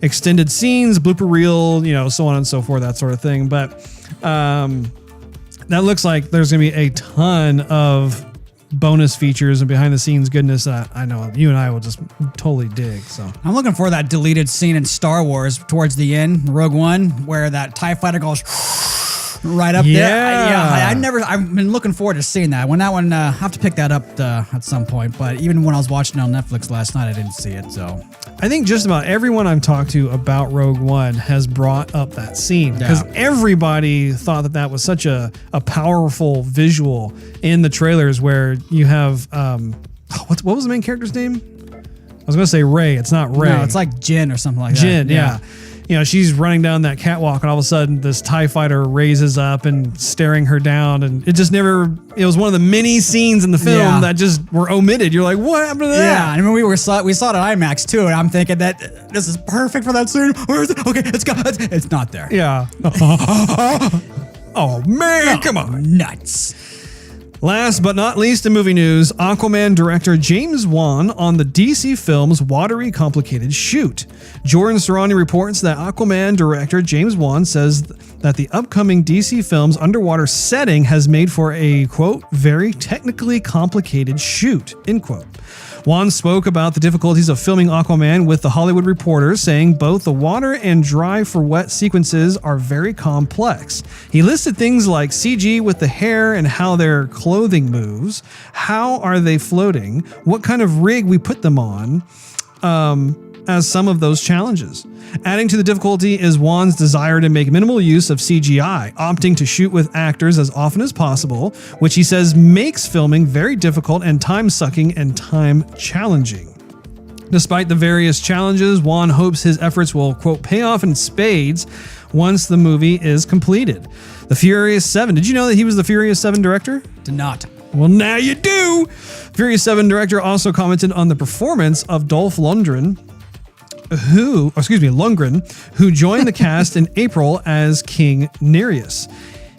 [SPEAKER 1] Extended scenes, blooper reel, so on and so forth, that sort of thing. But that looks like there's going to be a ton of bonus features and behind the scenes goodness that I know you and I will just totally dig. So
[SPEAKER 2] I'm looking for that deleted scene in Star Wars towards the end, Rogue One, where that TIE fighter goes right up there. I've been looking forward to seeing that. When that one, I have to pick that up at some point. But even when I was watching it on Netflix last night, I didn't see it. So
[SPEAKER 1] I think just about everyone I've talked to about Rogue One has brought up that scene because everybody thought that was such a powerful visual in the trailers where you have, what was the main character's name? I was going to say Rey. It's not Rey.
[SPEAKER 2] No, it's like Jin or something like that.
[SPEAKER 1] Jin, yeah. She's running down that catwalk and all of a sudden this TIE fighter raises up and staring her down. And it was one of the many scenes in the film that just were omitted. You're like, what happened to that?
[SPEAKER 2] Yeah, and when we saw it at IMAX too, and I'm thinking that this is perfect for that scene. Where is it? Okay, it's not there.
[SPEAKER 1] Yeah. Oh man, come on.
[SPEAKER 2] Nuts.
[SPEAKER 1] Last but not least in movie news, Aquaman director James Wan on the DC film's watery, complicated shoot. Jordan Serrani reports that Aquaman director James Wan says that the upcoming DC film's underwater setting has made for a, quote, very technically complicated shoot, end quote. Wan spoke about the difficulties of filming Aquaman with The Hollywood Reporter, saying both the water and dry for wet sequences are very complex. He listed things like CG with the hair and how their clothing moves, how are they floating, what kind of rig we put them on, as some of those challenges. Adding to the difficulty is Wan's desire to make minimal use of CGI, opting to shoot with actors as often as possible, which he says makes filming very difficult and time-sucking and time-challenging. Despite the various challenges, Wan hopes his efforts will, quote, pay off in spades once the movie is completed. The Furious 7. Did you know that he was the Furious 7 director?
[SPEAKER 2] Did not.
[SPEAKER 1] Well, now you do! Furious 7 director also commented on the performance of Dolph Lundgren, who joined the cast in April as King Nereus.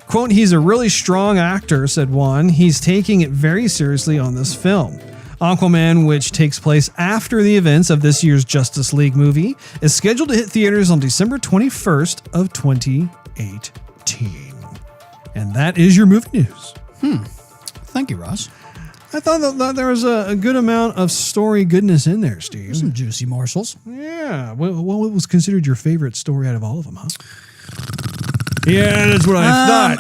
[SPEAKER 1] Quote, he's a really strong actor, said Wan. He's taking it very seriously on this film. Aquaman, which takes place after the events of this year's Justice League movie, is scheduled to hit theaters on December 21st of 2018. And that is your movie news.
[SPEAKER 2] Thank you, Russ.
[SPEAKER 1] I thought that there was a good amount of story goodness in there, Steve.
[SPEAKER 2] Some juicy morsels.
[SPEAKER 1] Yeah. What was considered your favorite story out of all of them, huh? Yeah, that's what I thought.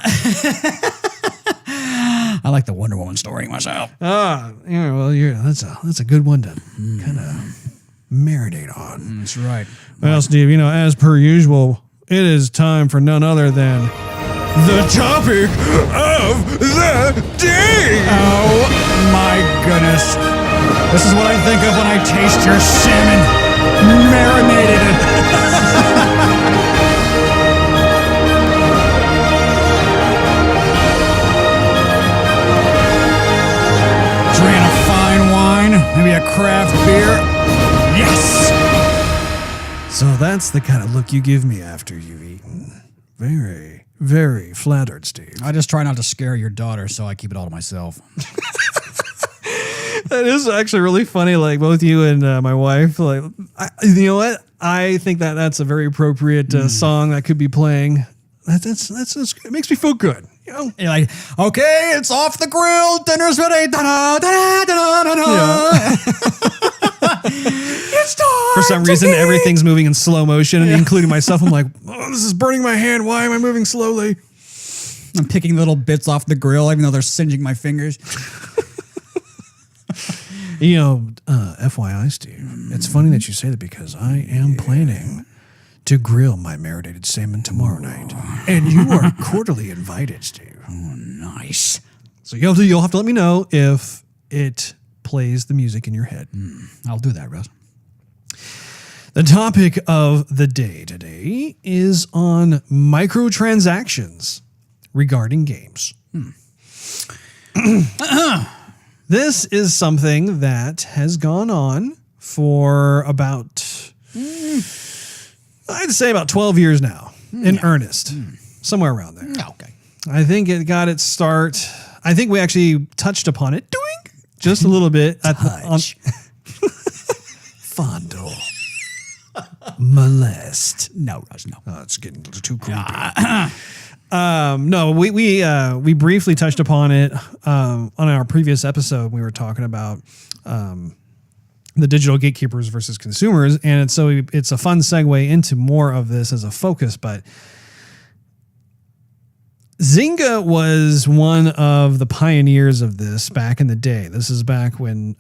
[SPEAKER 2] I like the Wonder Woman story myself.
[SPEAKER 1] That's a good one to kind of marinate on.
[SPEAKER 2] That's right.
[SPEAKER 1] Well, Steve, as per usual, it is time for none other than the topic of the day.
[SPEAKER 2] Oh my goodness. This is what I think of when I taste your salmon marinated. Drain a fine wine, maybe a craft beer. Yes!
[SPEAKER 1] So that's the kind of look you give me after you've eaten. Very, very flattered, Steve.
[SPEAKER 2] I just try not to scare your daughter, so I keep it all to myself.
[SPEAKER 1] That is actually really funny. Like both you and my wife, you know what? I think that's a very appropriate song that could be playing. That's it makes me feel good. know,
[SPEAKER 2] You're like, okay, it's off the grill. Dinner's ready. Da-da, da-da, da-da, da-da. It's time.
[SPEAKER 1] for some reason, everything's moving in slow motion, and including myself. I'm like, oh, this is burning my hand. Why am I moving slowly?
[SPEAKER 2] I'm picking little bits off the grill, even though they're singeing my fingers.
[SPEAKER 1] You know, FYI, Steve, it's funny that you say that because I am planning to grill my marinated salmon tomorrow night, and you are cordially invited, Steve.
[SPEAKER 2] Nice.
[SPEAKER 1] So you'll have to let me know if it plays the music in your head.
[SPEAKER 2] I'll do that, Russ.
[SPEAKER 1] The topic of the day today is on microtransactions regarding games. This is something that has gone on for about, I'd say about 12 years now, in earnest, somewhere around there.
[SPEAKER 2] Okay.
[SPEAKER 1] I think it got its start. I think we actually touched upon it, just a little bit. Fondle. Molest.
[SPEAKER 2] No, Russ, no.
[SPEAKER 1] Oh, it's getting too creepy. No, we briefly touched upon it on our previous episode. We were talking about the digital gatekeepers versus consumers, and it's a fun segue into more of this as a focus. But Zynga was one of the pioneers of this back in the day. This is back when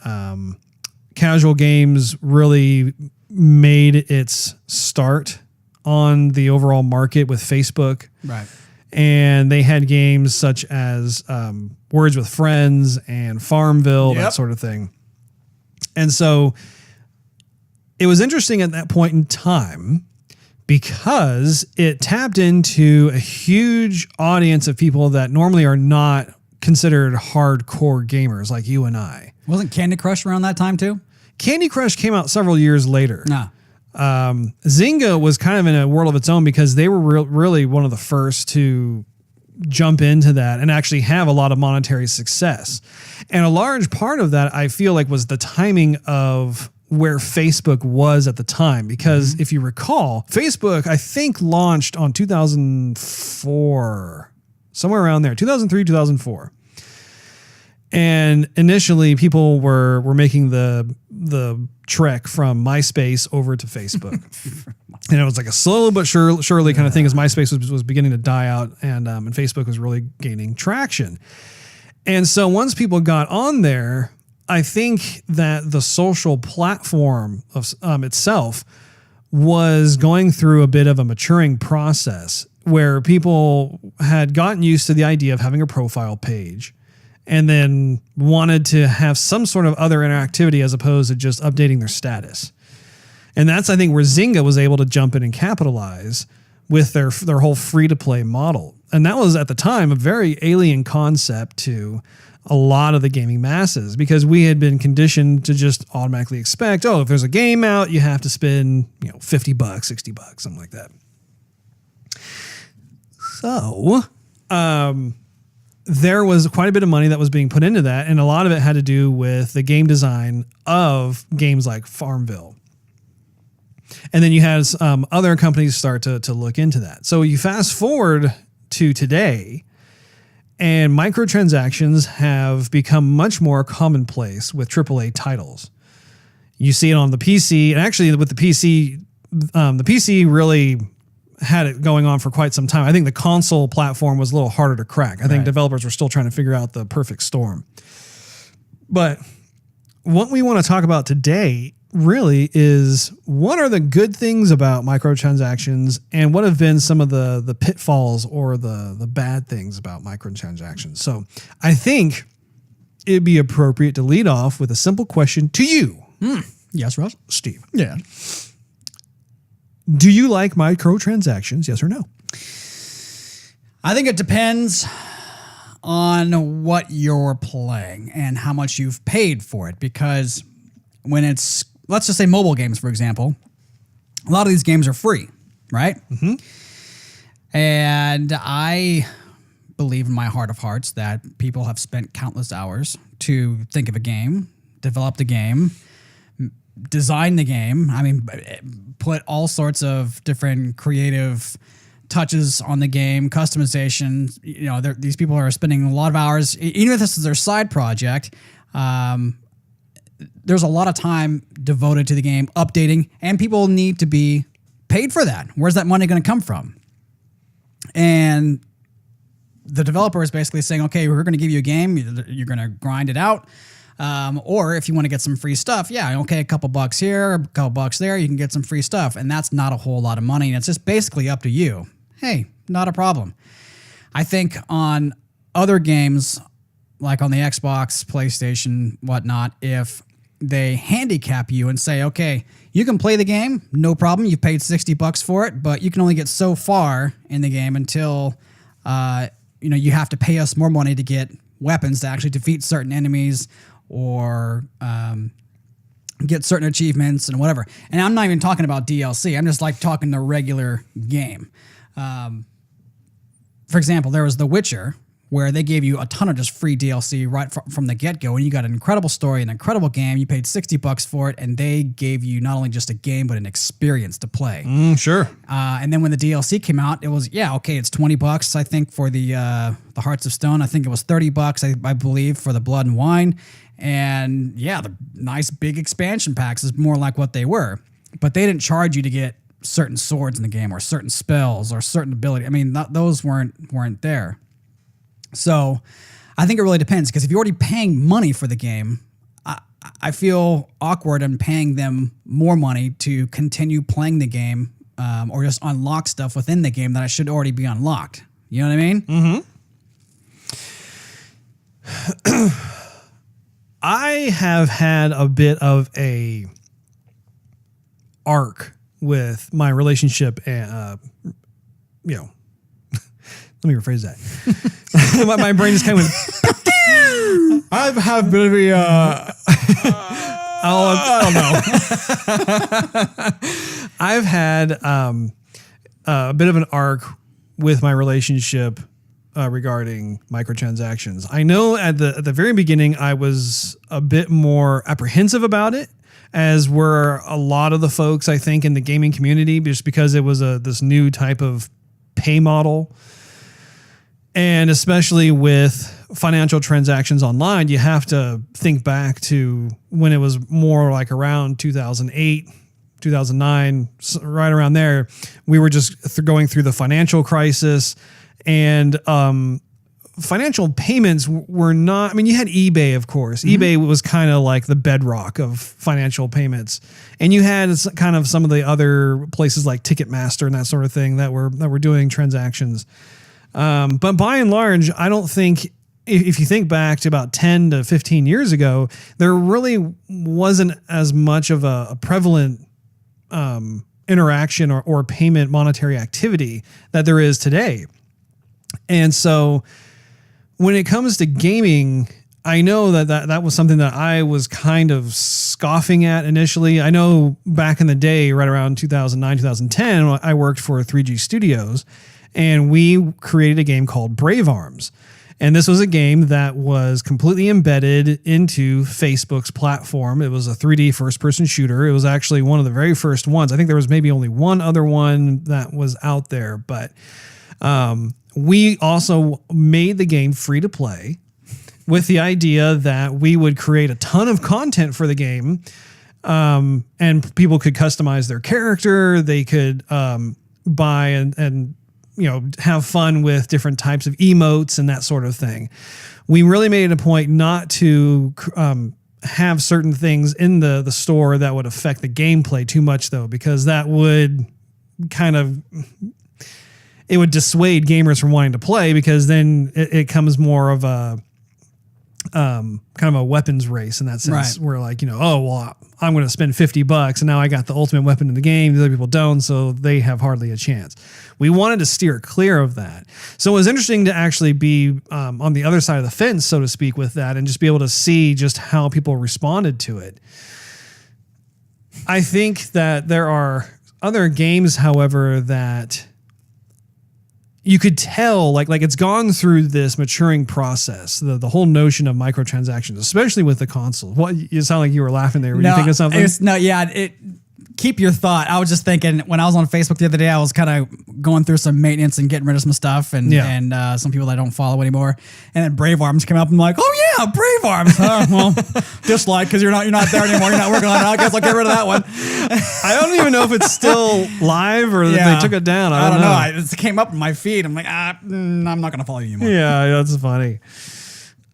[SPEAKER 1] casual games really made its start on the overall market with Facebook.
[SPEAKER 2] Right.
[SPEAKER 1] And they had games such as Words with Friends and Farmville, that sort of thing. And so it was interesting at that point in time because it tapped into a huge audience of people that normally are not considered hardcore gamers like you and I.
[SPEAKER 2] Wasn't Candy Crush around that time too?
[SPEAKER 1] Candy Crush came out several years later.
[SPEAKER 2] No.
[SPEAKER 1] Zynga was kind of in a world of its own because they were really one of the first to jump into that and actually have a lot of monetary success. And a large part of that, I feel like, was the timing of where Facebook was at the time. Because if you recall, Facebook, I think, launched on 2004, somewhere around there, 2003, 2004. And initially, people were making the trek from MySpace over to Facebook, and it was like a slow but surely kind of thing as MySpace was beginning to die out, and Facebook was really gaining traction. And so once people got on there, I think that the social platform of itself was going through a bit of a maturing process where people had gotten used to the idea of having a profile page and then wanted to have some sort of other interactivity as opposed to just updating their status. And that's, I think, where Zynga was able to jump in and capitalize with their whole free-to-play model. And that was, at the time, a very alien concept to a lot of the gaming masses because we had been conditioned to just automatically expect, if there's a game out, you have to spend, $50, $60, something like that. So, there was quite a bit of money that was being put into that, and a lot of it had to do with the game design of games like Farmville. And then you had other companies start to look into that. So you fast forward to today, and microtransactions have become much more commonplace with AAA titles. You see it on the PC, and actually with the PC really had it going on for quite some time. I think the console platform was a little harder to crack. I think developers were still trying to figure out the perfect storm. But what we want to talk about today really is what are the good things about microtransactions and what have been some of the pitfalls or the bad things about microtransactions. So I think it'd be appropriate to lead off with a simple question to you.
[SPEAKER 2] Yes, Russ?
[SPEAKER 1] Steve.
[SPEAKER 2] Yeah.
[SPEAKER 1] Do you like microtransactions? Yes or no?
[SPEAKER 2] I think it depends on what you're playing and how much you've paid for it. Because when it's, let's just say mobile games, for example, a lot of these games are free, right? Mm-hmm. And I believe in my heart of hearts that people have spent countless hours to think of a game, develop the game, design the game. I mean, put all sorts of different creative touches on the game, customization. You know, these people are spending a lot of hours, even if this is their side project. There's a lot of time devoted to the game, updating, and people need to be paid for that. Where's that money going to come from? And the developer is basically saying, okay, we're going to give you a game. You're going to grind it out. Or if you want to get some free stuff, yeah, okay, a couple bucks here, a couple bucks there, you can get some free stuff. And that's not a whole lot of money. And it's just basically up to you. Hey, not a problem. I think on other games, like on the Xbox, PlayStation, whatnot, if they handicap you and say, okay, you can play the game, no problem. You've paid $60 for it, but you can only get so far in the game until, you have to pay us more money to get weapons to actually defeat certain enemies or get certain achievements and whatever. And I'm not even talking about DLC. I'm just like talking the regular game. For example, there was The Witcher, where they gave you a ton of just free DLC right from the get-go, and you got an incredible story, an incredible game. You paid $60 for it, and they gave you not only just a game, but an experience to play.
[SPEAKER 1] Sure.
[SPEAKER 2] And then when the DLC came out, it was, it's $20, I think, for the Hearts of Stone. I think it was $30, I believe, for the Blood and Wine. And yeah, the nice big expansion packs is more like what they were. But they didn't charge you to get certain swords in the game or certain spells or certain ability. I mean, those weren't there. So I think it really depends, because if you're already paying money for the game, I feel awkward in paying them more money to continue playing the game or just unlock stuff within the game that I should already be unlocked. You know what I mean?
[SPEAKER 1] Mm-hmm. I have had a bit of a arc with my relationship and, let me rephrase that. my brain just kind of went.
[SPEAKER 2] I've had a bit of a.
[SPEAKER 1] I don't know. I've had a bit of an arc with my relationship regarding microtransactions. I know at the very beginning I was a bit more apprehensive about it, as were a lot of the folks I think in the gaming community, just because it was this new type of pay model. And especially with financial transactions online, you have to think back to when it was more like around 2008, 2009, right around there. We were just going through the financial crisis, and financial payments were not, I mean, you had eBay, of course. Mm-hmm. eBay was kind of like the bedrock of financial payments. And you had kind of some of the other places like Ticketmaster and that sort of thing that were doing transactions. But by and large, I don't think, if you think back to about 10 to 15 years ago, there really wasn't as much of a prevalent interaction or payment monetary activity that there is today. And so when it comes to gaming, I know that was something that I was kind of scoffing at initially. I know back in the day, right around 2009, 2010, I worked for 3G Studios, and we created a game called Brave Arms. And this was a game that was completely embedded into Facebook's platform. It was a 3D first-person shooter. It was actually one of the very first ones. I think there was maybe only one other one that was out there. But we also made the game free to play with the idea that we would create a ton of content for the game, and people could customize their character. They could buy and have fun with different types of emotes and that sort of thing. We really made it a point not to have certain things in the store that would affect the gameplay too much, though, because that would it would dissuade gamers from wanting to play, because then it comes more of a kind of a weapons race in that sense, right? Where like, I'm going to spend $50 and now I got the ultimate weapon in the game. The other people don't, so they have hardly a chance. We wanted to steer clear of that. So it was interesting to actually be on the other side of the fence, so to speak, with that, and just be able to see just how people responded to it. I think that there are other games, however, that you could tell, like it's gone through this maturing process, the whole notion of microtransactions, especially with the console. What, you sound like you were laughing there. Were you thinking of something?
[SPEAKER 2] keep your thought. I was just thinking when I was on Facebook the other day, I was kind of going through some maintenance and getting rid of some stuff and some people that I don't follow anymore. And then Brave Arms came up. I'm like, oh yeah, Brave Arms. Well, dislike because you're not there anymore. You're not working on it. I guess I'll get rid of that one.
[SPEAKER 1] I don't even know if it's still live or that they took it down. I don't know.
[SPEAKER 2] It came up in my feed. I'm like, I'm not going to follow you anymore.
[SPEAKER 1] Yeah, that's funny.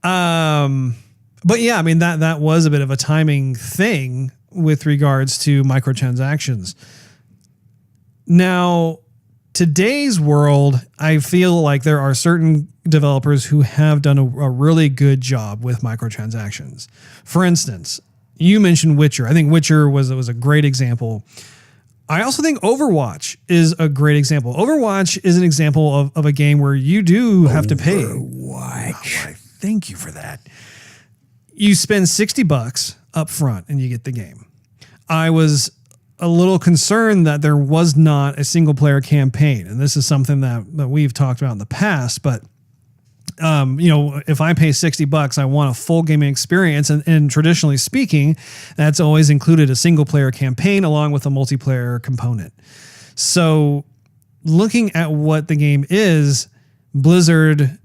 [SPEAKER 1] But yeah, I mean, that was a bit of a timing thing with regards to microtransactions. Now, today's world, I feel like there are certain developers who have done a really good job with microtransactions. For instance, you mentioned Witcher. I think Witcher was a great example. I also think Overwatch is a great example. Overwatch is an example of a game where you do have to pay.
[SPEAKER 4] Overwatch.
[SPEAKER 1] Thank you for that. You spend $60 up front and you get the game. I was a little concerned that there was not a single player campaign. And this is something that we've talked about in the past, but if I pay $60, I want a full gaming experience. And traditionally speaking, that's always included a single player campaign along with a multiplayer component. So looking at what the game is, Blizzard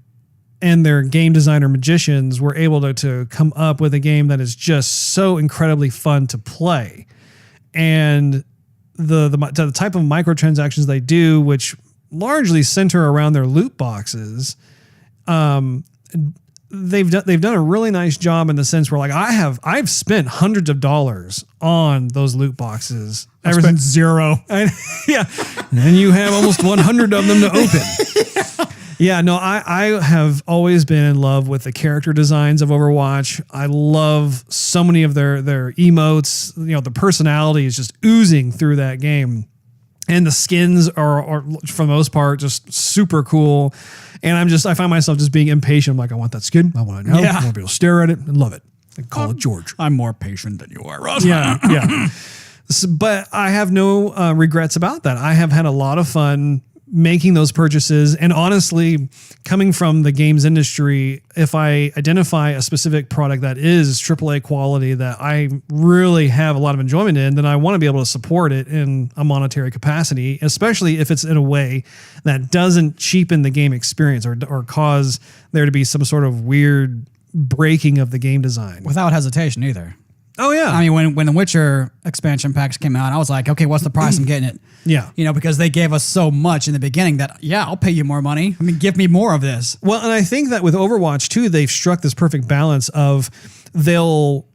[SPEAKER 1] and their game designer magicians were able to come up with a game that is just so incredibly fun to play. And the type of microtransactions they do, which largely center around their loot boxes, they've done a really nice job in the sense where like I've spent hundreds of dollars on those loot boxes.
[SPEAKER 2] I spent zero.
[SPEAKER 1] Yeah. And you have almost 100 of them to open. Yeah, no, I have always been in love with the character designs of Overwatch. I love so many of their emotes. The personality is just oozing through that game. And the skins are for the most part, just super cool. And I find myself just being impatient. I'm like, I want that skin. I want to know. I want to be able to stare at it and love it. And call it George.
[SPEAKER 2] I'm more patient than you are, Russ.
[SPEAKER 1] Yeah. But I have no regrets about that. I have had a lot of fun making those purchases. And honestly, coming from the games industry, if I identify a specific product that is AAA quality that I really have a lot of enjoyment in, then I want to be able to support it in a monetary capacity, especially if it's in a way that doesn't cheapen the game experience or cause there to be some sort of weird breaking of the game design.
[SPEAKER 2] Without hesitation either.
[SPEAKER 1] Oh yeah.
[SPEAKER 2] I mean, when the Witcher expansion packs came out, I was like, okay, what's the price? I'm getting it.
[SPEAKER 1] Yeah.
[SPEAKER 2] Because they gave us so much in the beginning that, I'll pay you more money. I mean, give me more of this.
[SPEAKER 1] Well, and I think that with Overwatch too, they've struck this perfect balance of they'll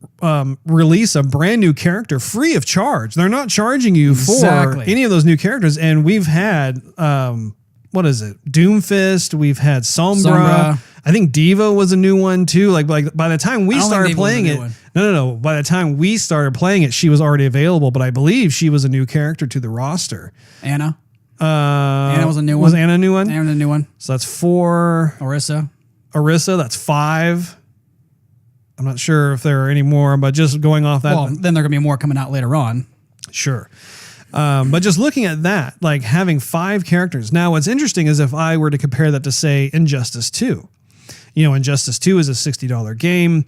[SPEAKER 1] release a brand new character free of charge. They're not charging you for any of those new characters. And we've had, what is it? Doomfist. We've had Sombra. I think Diva was a new one too. Like by the time we started playing it, no. By the time we started playing it, she was already available. But I believe she was a new character to the roster.
[SPEAKER 2] Anna. Anna was a new one.
[SPEAKER 1] Was Anna a new one?
[SPEAKER 2] Anna a new one.
[SPEAKER 1] So that's 4.
[SPEAKER 2] Orisa,
[SPEAKER 1] that's 5. I'm not sure if there are any more, but just going off that.
[SPEAKER 2] Well, then there are going to be more coming out later on.
[SPEAKER 1] Sure. But just looking at that, like having 5 characters. Now, what's interesting is if I were to compare that to, say, Injustice 2. Injustice 2 is a $60 game.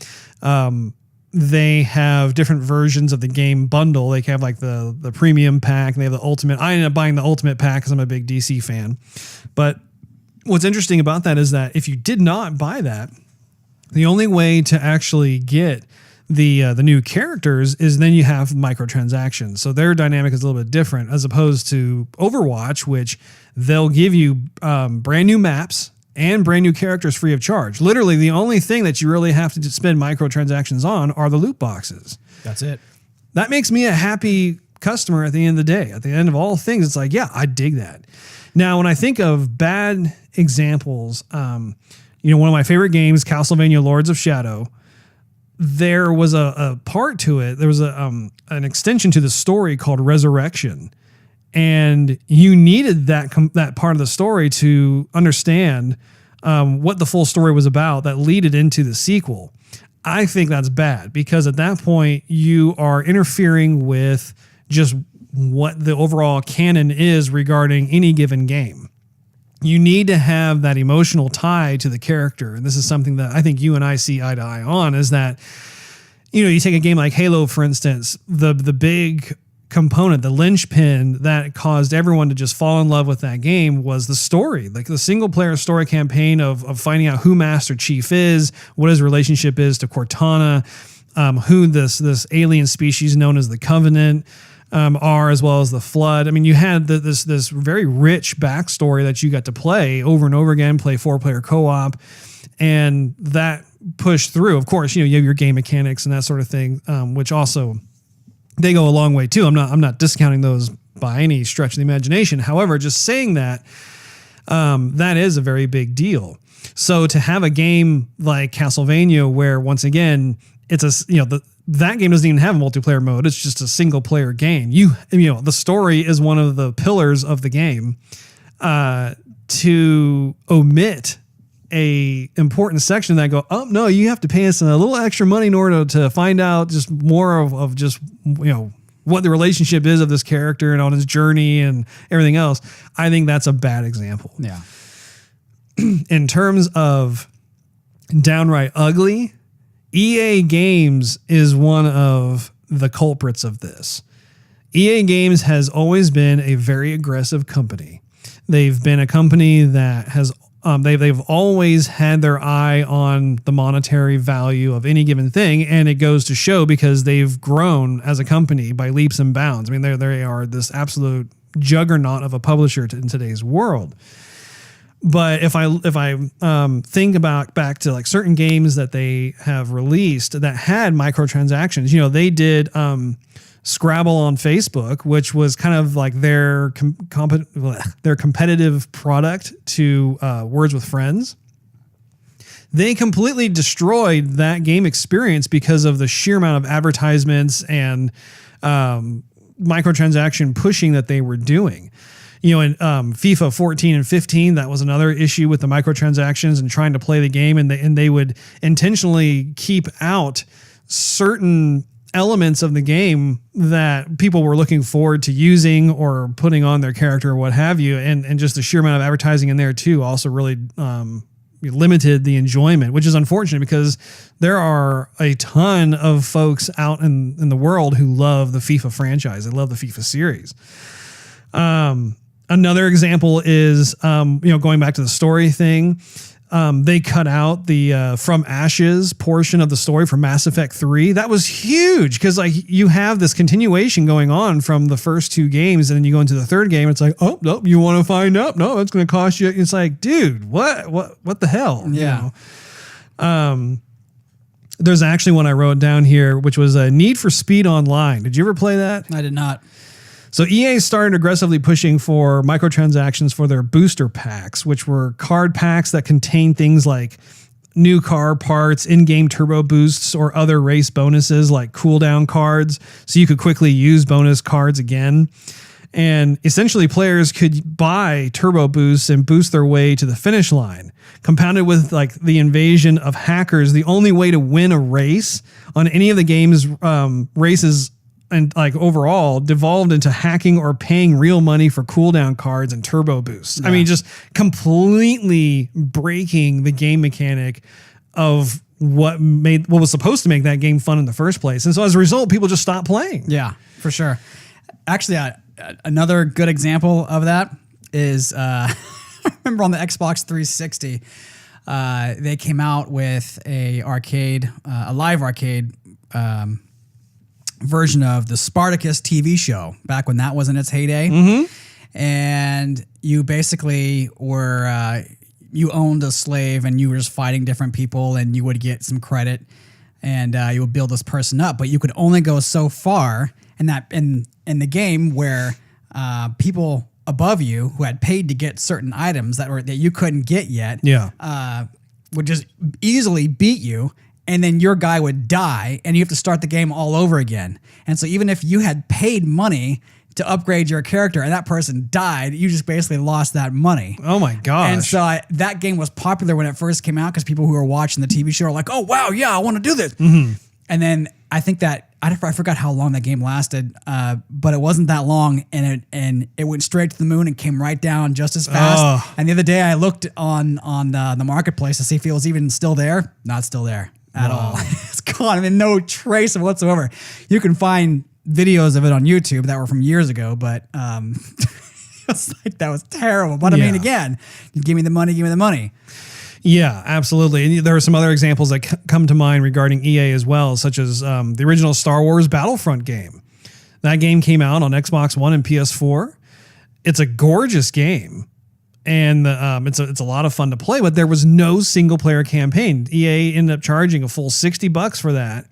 [SPEAKER 1] They have different versions of the game bundle. They have like the premium pack and they have the ultimate. I ended up buying the ultimate pack because I'm a big DC fan. But what's interesting about that is that if you did not buy that, the only way to actually get the new characters is then you have microtransactions. So their dynamic is a little bit different as opposed to Overwatch, which they'll give you brand new maps and brand new characters free of charge. Literally, the only thing that you really have to spend microtransactions on are the loot boxes.
[SPEAKER 2] That's it.
[SPEAKER 1] That makes me a happy customer at the end of the day. At the end of all things, it's like, yeah, I dig that. Now, when I think of bad examples, one of my favorite games, Castlevania Lords of Shadow, there was a part to it. There was an extension to the story called Resurrection. And you needed that part of the story to understand what the full story was about that leaded into the sequel. I think that's bad because at that point you are interfering with just what the overall canon is regarding any given game. You need to have that emotional tie to the character. And this is something that I think you and I see eye to eye on is that, you take a game like Halo, for instance, the big component, the linchpin that caused everyone to just fall in love with that game was the story, like the single player story campaign of finding out who Master Chief is, what his relationship is to Cortana, who this alien species known as the Covenant are, as well as the Flood. I mean, you had this very rich backstory that you got to play over and over again, play 4-player co-op, and that pushed through. Of course, you have your game mechanics and that sort of thing, which also they go a long way too. I'm not discounting those by any stretch of the imagination. However, just saying that that is a very big deal. So to have a game like Castlevania, where once again it's that game doesn't even have a multiplayer mode. It's just a single player game. The story is one of the pillars of the game. To omit a important section that go, oh no, you have to pay us a little extra money in order to find out just more of just, what the relationship is of this character and on his journey and everything else. I think that's a bad example.
[SPEAKER 2] Yeah.
[SPEAKER 1] In terms of downright ugly, EA Games is one of the culprits of this. EA Games has always been a very aggressive company. They've been a company that has they've always had their eye on the monetary value of any given thing, and it goes to show because they've grown as a company by leaps and bounds. I mean, they are this absolute juggernaut of a publisher in today's world. But if I think back to like certain games that they have released that had microtransactions, they did Scrabble on Facebook, which was kind of like their competitive product to Words with Friends. They completely destroyed that game experience because of the sheer amount of advertisements and microtransaction pushing that they were doing. In FIFA 14 and 15, that was another issue with the microtransactions and trying to play the game, and they would intentionally keep out certain elements of the game that people were looking forward to using or putting on their character or what have you, and just the sheer amount of advertising in there too also really limited the enjoyment, which is unfortunate because there are a ton of folks out in the world who love the FIFA franchise. They love the FIFA series. Another example is, going back to the story thing, they cut out the From Ashes portion of the story for Mass Effect 3. That was huge because like you have this continuation going on from the first two games, and then you go into the third game. It's like, oh no, you want to find out? No, that's going to cost you. It's like, dude, what the hell?
[SPEAKER 2] Yeah.
[SPEAKER 1] There's actually one I wrote down here, which was Need for Speed Online. Did you ever play that?
[SPEAKER 2] I did not.
[SPEAKER 1] So EA started aggressively pushing for microtransactions for their booster packs, which were card packs that contain things like new car parts, in-game turbo boosts, or other race bonuses like cooldown cards, so you could quickly use bonus cards again. And essentially players could buy turbo boosts and boost their way to the finish line. Compounded with like the invasion of hackers, the only way to win a race on any of the game's races and like overall devolved into hacking or paying real money for cooldown cards and turbo boosts. Yeah. I mean, just completely breaking the game mechanic of what was supposed to make that game fun in the first place. And so as a result, people just stopped playing.
[SPEAKER 2] Yeah, for sure. Actually, another good example of that is, I remember on the Xbox 360, they came out with a live arcade, version of the Spartacus TV show back when that was in its heyday. Mm-hmm. And you basically were, you owned a slave and you were just fighting different people, and you would get some credit and you would build this person up, but you could only go so far in the game where people above you who had paid to get certain items that you couldn't get yet, would just easily beat you. And then your guy would die, and you have to start the game all over again. And so even if you had paid money to upgrade your character and that person died, you just basically lost that money.
[SPEAKER 1] Oh my gosh.
[SPEAKER 2] And so that game was popular when it first came out because people who were watching the TV show were like, oh, wow, yeah, I want to do this. Mm-hmm. And then I think that, I forgot how long that game lasted, but it wasn't that long, and it went straight to the moon and came right down just as fast. Oh. And the other day I looked on the marketplace to see if it was even still there. Not still there. At all. It's gone. I mean, no trace of whatsoever. You can find videos of it on YouTube that were from years ago, but it's like that was terrible. But I mean, again, give me the money, give me the money.
[SPEAKER 1] Yeah, absolutely. And there are some other examples that come to mind regarding EA as well, such as the original Star Wars Battlefront game. That game came out on Xbox One and PS4. It's a gorgeous game, and it's a lot of fun to play, but there was no single player campaign. EA ended up charging a full $60 for that.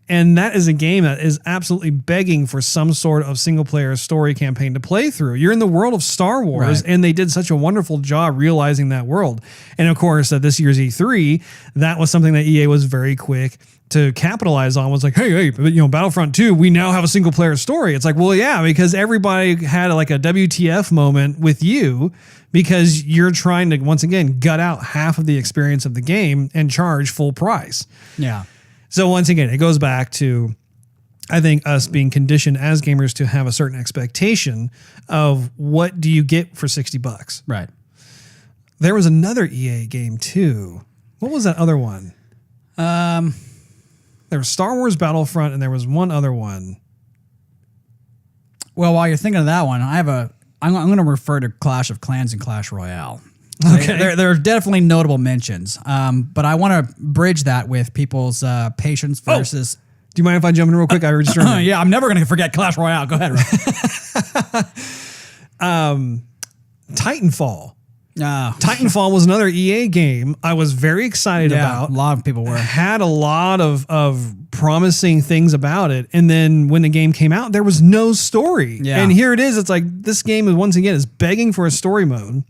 [SPEAKER 1] And that is a game that is absolutely begging for some sort of single player story campaign to play through. You're in the world of Star Wars, and they did such a wonderful job realizing that world. And of course, at this year's E3, that was something that EA was very quick to capitalize on. Was like, hey, Battlefront 2, we now have a single player story. It's like, well, yeah, because everybody had like a WTF moment with you, because you're trying to, once again, gut out half of the experience of the game and charge full price.
[SPEAKER 2] Yeah.
[SPEAKER 1] So once again, it goes back to, I think, us being conditioned as gamers to have a certain expectation of what do you get for $60.
[SPEAKER 2] Right.
[SPEAKER 1] There was another EA game too. What was that other one? There was Star Wars Battlefront, and there was one other one.
[SPEAKER 2] Well, while you're thinking of that one, I'm going to refer to Clash of Clans and Clash Royale.
[SPEAKER 1] Okay.
[SPEAKER 2] There are definitely notable mentions, but I want to bridge that with people's patience versus.
[SPEAKER 1] Do you mind if I jump in real quick? I just remembered.
[SPEAKER 2] Yeah, I'm never going to forget Clash Royale. Go ahead, Russ.
[SPEAKER 1] Titanfall. Titanfall was another EA game I was very excited about.
[SPEAKER 2] A lot of people were.
[SPEAKER 1] Had a lot of promising things about it. And then when the game came out, there was no story.
[SPEAKER 2] Yeah.
[SPEAKER 1] And here it is. It's like this game is, once again, is begging for a story mode.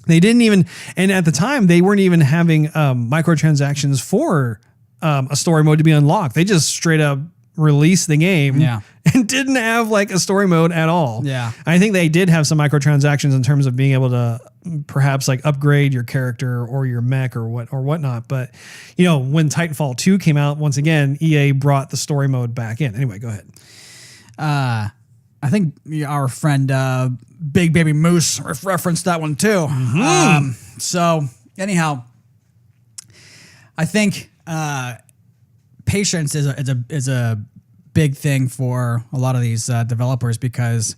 [SPEAKER 1] They didn't even, and at the time, they weren't even having microtransactions for a story mode to be unlocked. They just straight up released the game and didn't have like a story mode at all.
[SPEAKER 2] Yeah.
[SPEAKER 1] I think they did have some microtransactions in terms of being able to perhaps like upgrade your character or your mech or whatnot. But, when Titanfall 2 came out, once again, EA brought the story mode back in. Anyway, go ahead.
[SPEAKER 2] I think our friend Big Baby Moose referenced that one too.
[SPEAKER 1] Mm-hmm.
[SPEAKER 2] So anyhow, I think patience is a big thing for a lot of these developers, because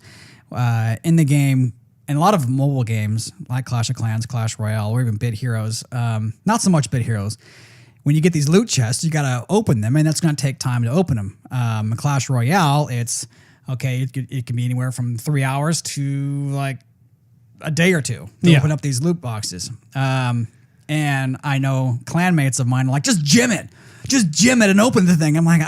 [SPEAKER 2] in the game, and a lot of mobile games like Clash of Clans, Clash Royale, or even Bit Heroes, not so much Bit Heroes, when you get these loot chests, you got to open them, and that's going to take time to open them. In Clash Royale, it's okay, it can be anywhere from 3 hours to like a day or two to open up these loot boxes. And I know clanmates of mine are like, just gym it and open the thing. I'm like,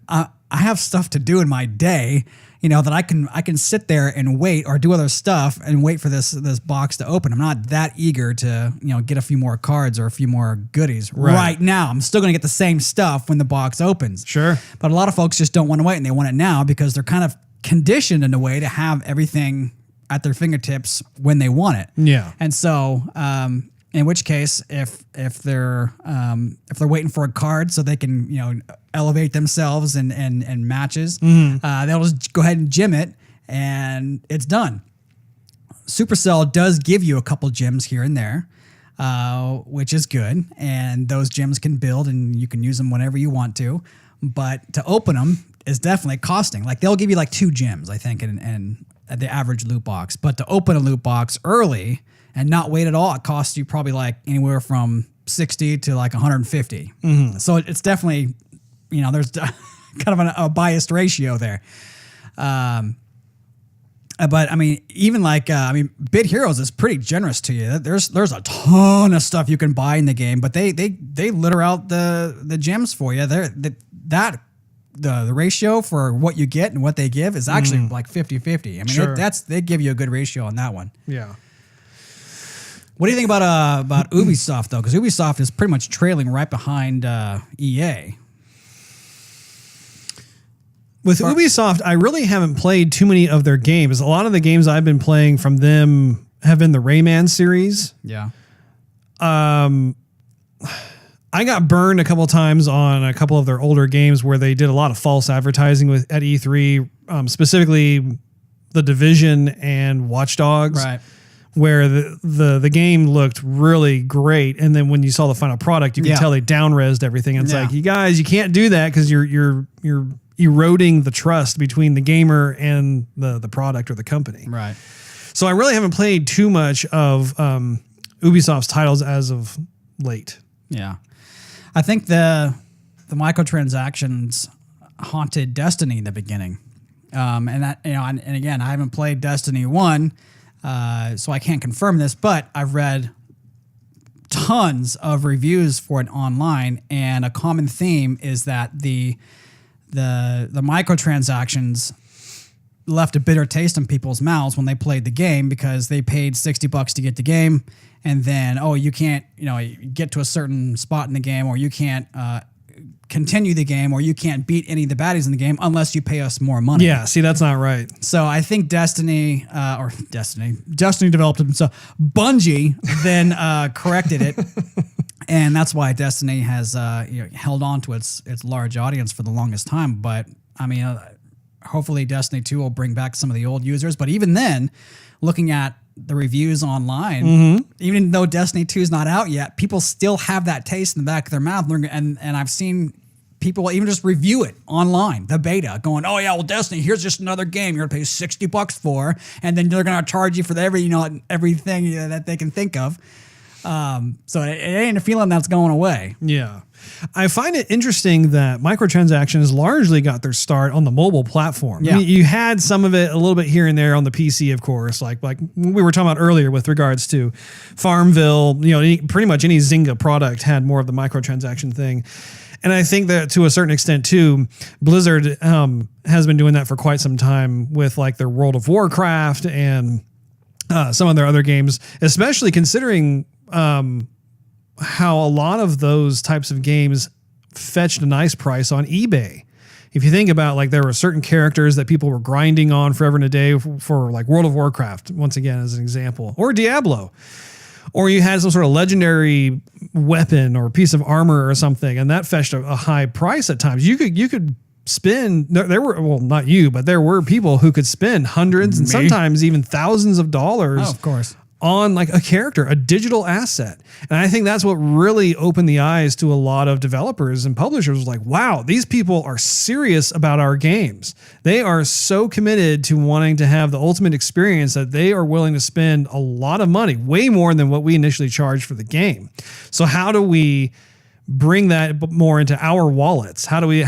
[SPEAKER 2] I have stuff to do in my day, that I can sit there and wait or do other stuff and wait for this box to open. I'm not that eager to, get a few more cards or a few more goodies right now. I'm still going to get the same stuff when the box opens.
[SPEAKER 1] Sure.
[SPEAKER 2] But a lot of folks just don't want to wait, and they want it now because they're kind of conditioned in a way to have everything at their fingertips when they want it.
[SPEAKER 1] Yeah.
[SPEAKER 2] And so, in which case, if they're waiting for a card so they can elevate themselves in matches, they'll just go ahead and gym it, and it's done. Supercell does give you a couple gyms here and there, which is good, and those gyms can build, and you can use them whenever you want to. But to open them is definitely costing. Like they'll give you like 2 gyms, I think, and at the average loot box. But to open a loot box early and not wait at all, it costs you probably like anywhere from 60 to like 150. Mm-hmm. So it's definitely, there's kind of a biased ratio there. But I mean, even like, Bit Heroes is pretty generous to you. There's a ton of stuff you can buy in the game, but they litter out the gems for you. The ratio for what you get and what they give is actually like 50-50. I mean, they give you a good ratio on that one.
[SPEAKER 1] Yeah.
[SPEAKER 2] What do you think about Ubisoft though? Because Ubisoft is pretty much trailing right behind EA.
[SPEAKER 1] With Ubisoft, I really haven't played too many of their games. A lot of the games I've been playing from them have been the Rayman series.
[SPEAKER 2] Yeah.
[SPEAKER 1] I got burned a couple of times on a couple of their older games where they did a lot of false advertising at E3, specifically The Division and Watch Dogs.
[SPEAKER 2] Right.
[SPEAKER 1] Where the game looked really great, and then when you saw the final product, you could tell they down-resed everything. And it's like, you guys, you can't do that because you're eroding the trust between the gamer and the product or the company.
[SPEAKER 2] Right.
[SPEAKER 1] So I really haven't played too much of Ubisoft's titles as of late.
[SPEAKER 2] Yeah. I think the microtransactions haunted Destiny in the beginning. And that, and again, I haven't played Destiny 1, so I can't confirm this, but I've read tons of reviews for it online, and a common theme is that the microtransactions left a bitter taste in people's mouths when they played the game, because they paid $60 to get the game, and then you can't you get to a certain spot in the game, or you can't continue the game, or you can't beat any of the baddies in the game unless you pay us more money.
[SPEAKER 1] Yeah, see, that's not right.
[SPEAKER 2] So I think Destiny developed it themselves. Bungie then corrected it, and that's why Destiny has held on to its large audience for the longest time. But I mean, hopefully Destiny 2 will bring back some of the old users. But even then, looking at the reviews online, even though Destiny 2 is not out yet, people still have that taste in the back of their mouth. And I've seen people even just review it online, the beta, going, "Oh yeah, well, Destiny, here's just another game you're gonna pay $60 for, and then they're gonna charge you for everything that they can think of." So it ain't a feeling that's going away.
[SPEAKER 1] Yeah. I find it interesting that microtransactions largely got their start on the mobile platform.
[SPEAKER 2] Yeah.
[SPEAKER 1] I mean, you had some of it a little bit here and there on the PC, of course, like we were talking about earlier with regards to Farmville. Pretty much any Zynga product had more of the microtransaction thing. And I think that to a certain extent too, Blizzard has been doing that for quite some time with like their World of Warcraft and some of their other games, especially considering how a lot of those types of games fetched a nice price on eBay. If you think about, like, there were certain characters that people were grinding on forever and a day for like World of Warcraft, once again, as an example, or Diablo, or you had some sort of legendary weapon or piece of armor or something, and that fetched a high price at times. You could spend, there were, well, not you, but there were people who could spend hundreds and sometimes even thousands of dollars.
[SPEAKER 2] Oh, of course.
[SPEAKER 1] On like a character, a digital asset. And I think that's what really opened the eyes to a lot of developers and publishers. Like, wow, these people are serious about our games. They are so committed to wanting to have the ultimate experience that they are willing to spend a lot of money, way more than what we initially charged for the game. So how do we bring that more into our wallets? How do we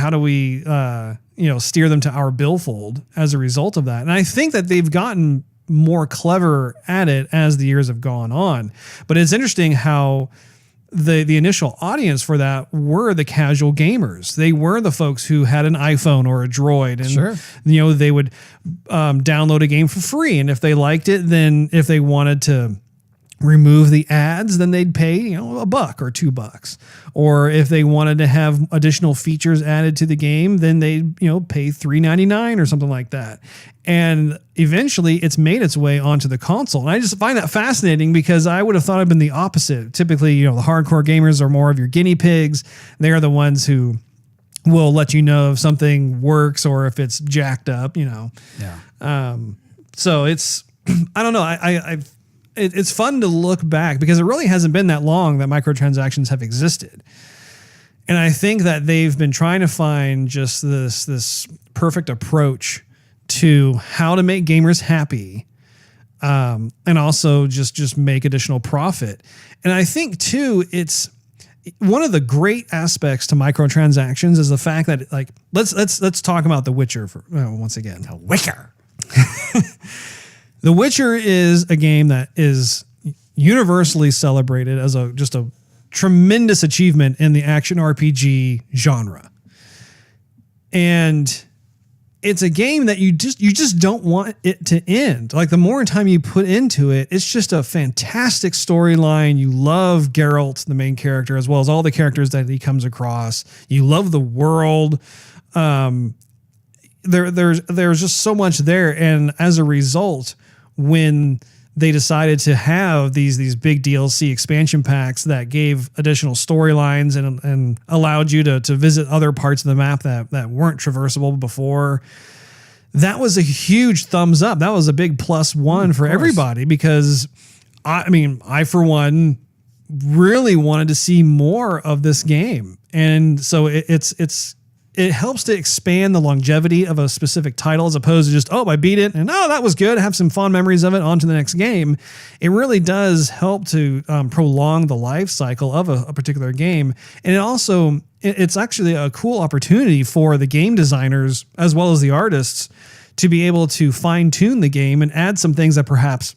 [SPEAKER 1] steer them to our billfold as a result of that? And I think that they've gotten more clever at it as the years have gone on. But it's interesting how the initial audience for that were the casual gamers. They were the folks who had an iPhone or a Droid, and
[SPEAKER 2] sure,
[SPEAKER 1] they would download a game for free, and if they liked it, then if they wanted to remove the ads, then they'd pay $1 or $2. Or if they wanted to have additional features added to the game, then they'd pay $3.99 or something like that. And eventually it's made its way onto the console. And I just find that fascinating, because I would have thought it'd been the opposite. Typically, the hardcore gamers are more of your guinea pigs. They are the ones who will let you know if something works or if it's jacked up,
[SPEAKER 2] Yeah.
[SPEAKER 1] So it's, I don't know. It's fun to look back, because it really hasn't been that long that microtransactions have existed. And I think that they've been trying to find just this perfect approach to how to make gamers happy, and also just make additional profit. And I think too, it's one of the great aspects to microtransactions is the fact that, like, let's talk about The Witcher once again.
[SPEAKER 2] The Witcher.
[SPEAKER 1] The Witcher is a game that is universally celebrated as just a tremendous achievement in the action RPG genre. And it's a game that you just don't want it to end. Like, the more time you put into it, it's just a fantastic storyline. You love Geralt, the main character, as well as all the characters that he comes across. You love the world. There's just so much there. And as a result, when they decided to have these big DLC expansion packs that gave additional storylines and allowed you to visit other parts of the map that weren't traversable before, that was a huge thumbs up. That was a big +1 for everybody, because I for one really wanted to see more of this game. And so it's it helps to expand the longevity of a specific title as opposed to just, oh, I beat it and oh, that was good. Have some fond memories of it. On to the next game. It really does help to prolong the life cycle of a particular game. And it also, it's actually a cool opportunity for the game designers as well as the artists to be able to fine tune the game and add some things that perhaps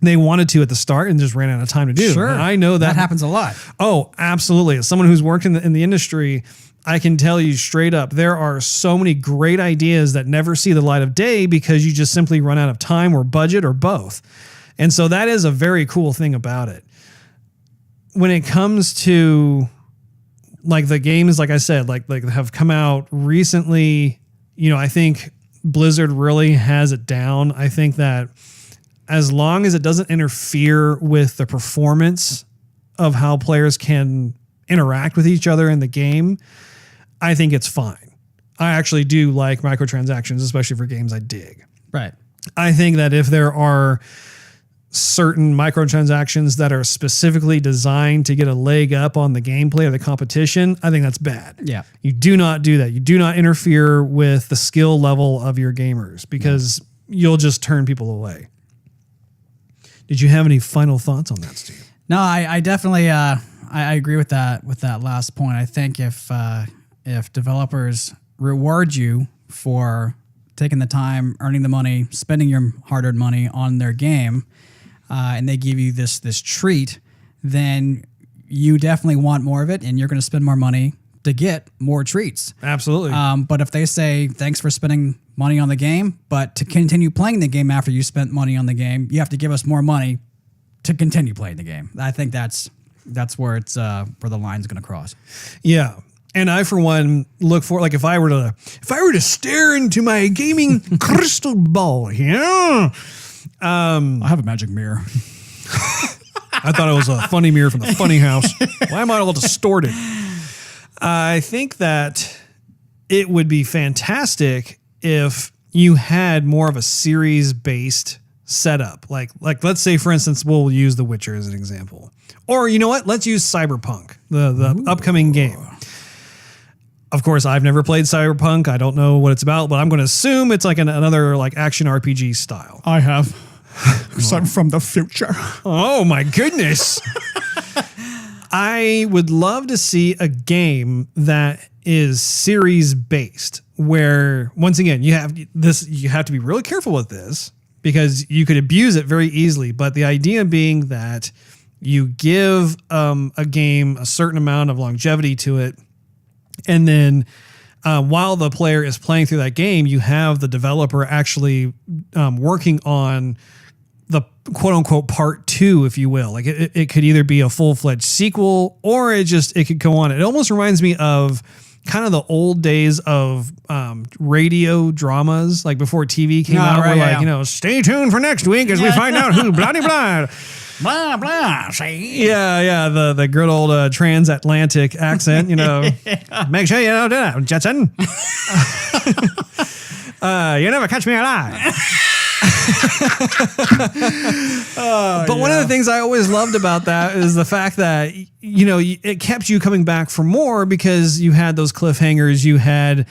[SPEAKER 1] they wanted to at the start and just ran out of time to do.
[SPEAKER 2] Sure.
[SPEAKER 1] And I know that
[SPEAKER 2] happens a lot.
[SPEAKER 1] Oh, absolutely. As someone who's worked in the industry, I can tell you straight up, there are so many great ideas that never see the light of day because you just simply run out of time or budget or both. And so that is a very cool thing about it. When it comes to like the games, like I said, like have come out recently, I think Blizzard really has it down. I think that as long as it doesn't interfere with the performance of how players can interact with each other in the game, I think it's fine. I actually do like microtransactions, especially for games I dig.
[SPEAKER 2] Right.
[SPEAKER 1] I think that if there are certain microtransactions that are specifically designed to get a leg up on the gameplay of the competition, I think that's bad.
[SPEAKER 2] Yeah.
[SPEAKER 1] You do not do that. You do not interfere with the skill level of your gamers because you'll just turn people away. Did you have any final thoughts on that, Steve?
[SPEAKER 2] No, I definitely I agree with that last point. I think if developers reward you for taking the time, earning the money, spending your hard-earned money on their game, and they give you this treat, then you definitely want more of it, and you're going to spend more money to get more treats.
[SPEAKER 1] Absolutely.
[SPEAKER 2] But if they say, thanks for spending money on the game, but to continue playing the game after you spent money on the game, you have to give us more money to continue playing the game. I think that's where it's where the line's going to cross.
[SPEAKER 1] Yeah. And I, for one, look for, like, if I were to stare into my gaming crystal ball here.
[SPEAKER 2] I have a magic mirror.
[SPEAKER 1] I thought it was a funny mirror from the funny house. Why am I all distorted? I think that it would be fantastic if you had more of a series-based setup. Like let's say, for instance, we'll use The Witcher as an example. Or, you know what? Let's use Cyberpunk, the upcoming game. Of course, I've never played Cyberpunk. I don't know what it's about, but I'm going to assume it's like another like action RPG style.
[SPEAKER 2] I have. I'm from the future.
[SPEAKER 1] Oh my goodness. I would love to see a game that is series based where, once again, you have to be really careful with this because you could abuse it very easily. But the idea being that you give a game a certain amount of longevity to it. And then while the player is playing through that game, you have the developer actually working on the quote unquote part 2, if you will. Like it could either be a full-fledged sequel or it could go on. It almost reminds me of kind of the old days of radio dramas, like before TV came out.
[SPEAKER 2] Right,
[SPEAKER 1] where stay tuned for next week as we find out who blah, blah, blah.
[SPEAKER 3] Blah, blah, see?
[SPEAKER 1] Yeah, the good old transatlantic accent, Make sure you don't do that, Jetson. You never catch me alive. But one of the things I always loved about that is the fact that, it kept you coming back for more because you had those cliffhangers, you had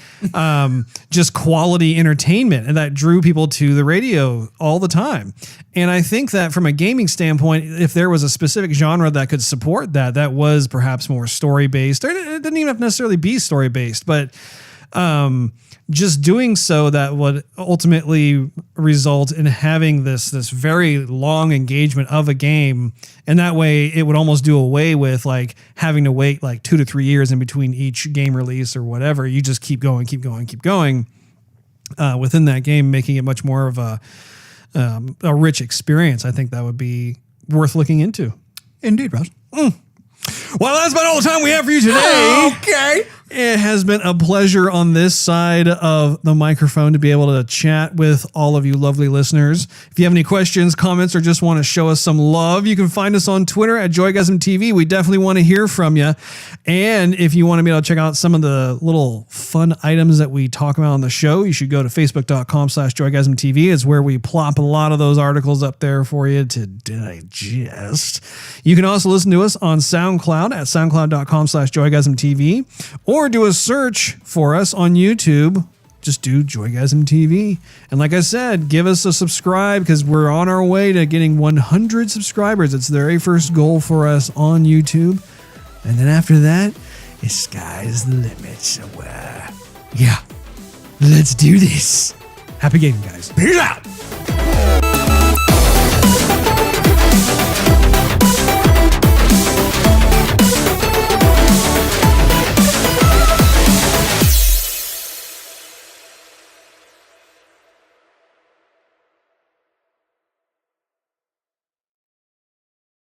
[SPEAKER 1] just quality entertainment, and that drew people to the radio all the time. And I think that from a gaming standpoint, if there was a specific genre that could support that was perhaps more story-based, or it didn't even have to necessarily be story-based, but just doing so that would ultimately result in having this very long engagement of a game. And that way it would almost do away with like having to wait like 2 to 3 years in between each game release or whatever. You just keep going within that game, making it much more of a rich experience. I think that would be worth looking into.
[SPEAKER 2] Indeed, Russ.
[SPEAKER 1] Well, that's about all the time we have for you today.
[SPEAKER 2] Okay.
[SPEAKER 1] It has been a pleasure on this side of the microphone to be able to chat with all of you lovely listeners. If you have any questions, comments, or just want to show us some love, you can find us on Twitter at Joygasm TV. We definitely want to hear from you. And if you want to be able to check out some of the little fun items that we talk about on the show, you should go to facebook.com/Joygasm TV. It's where we plop a lot of those articles up there for you to digest. You can also listen to us on SoundCloud at soundcloud.com/Joygasm TV, or or do a search for us on YouTube. Just do Joygasm TV. And like I said, give us a subscribe because we're on our way to getting 100 subscribers. It's the very first goal for us on YouTube. And then after that, the sky's the limit. So, yeah, let's do this. Happy gaming, guys.
[SPEAKER 2] Peace out.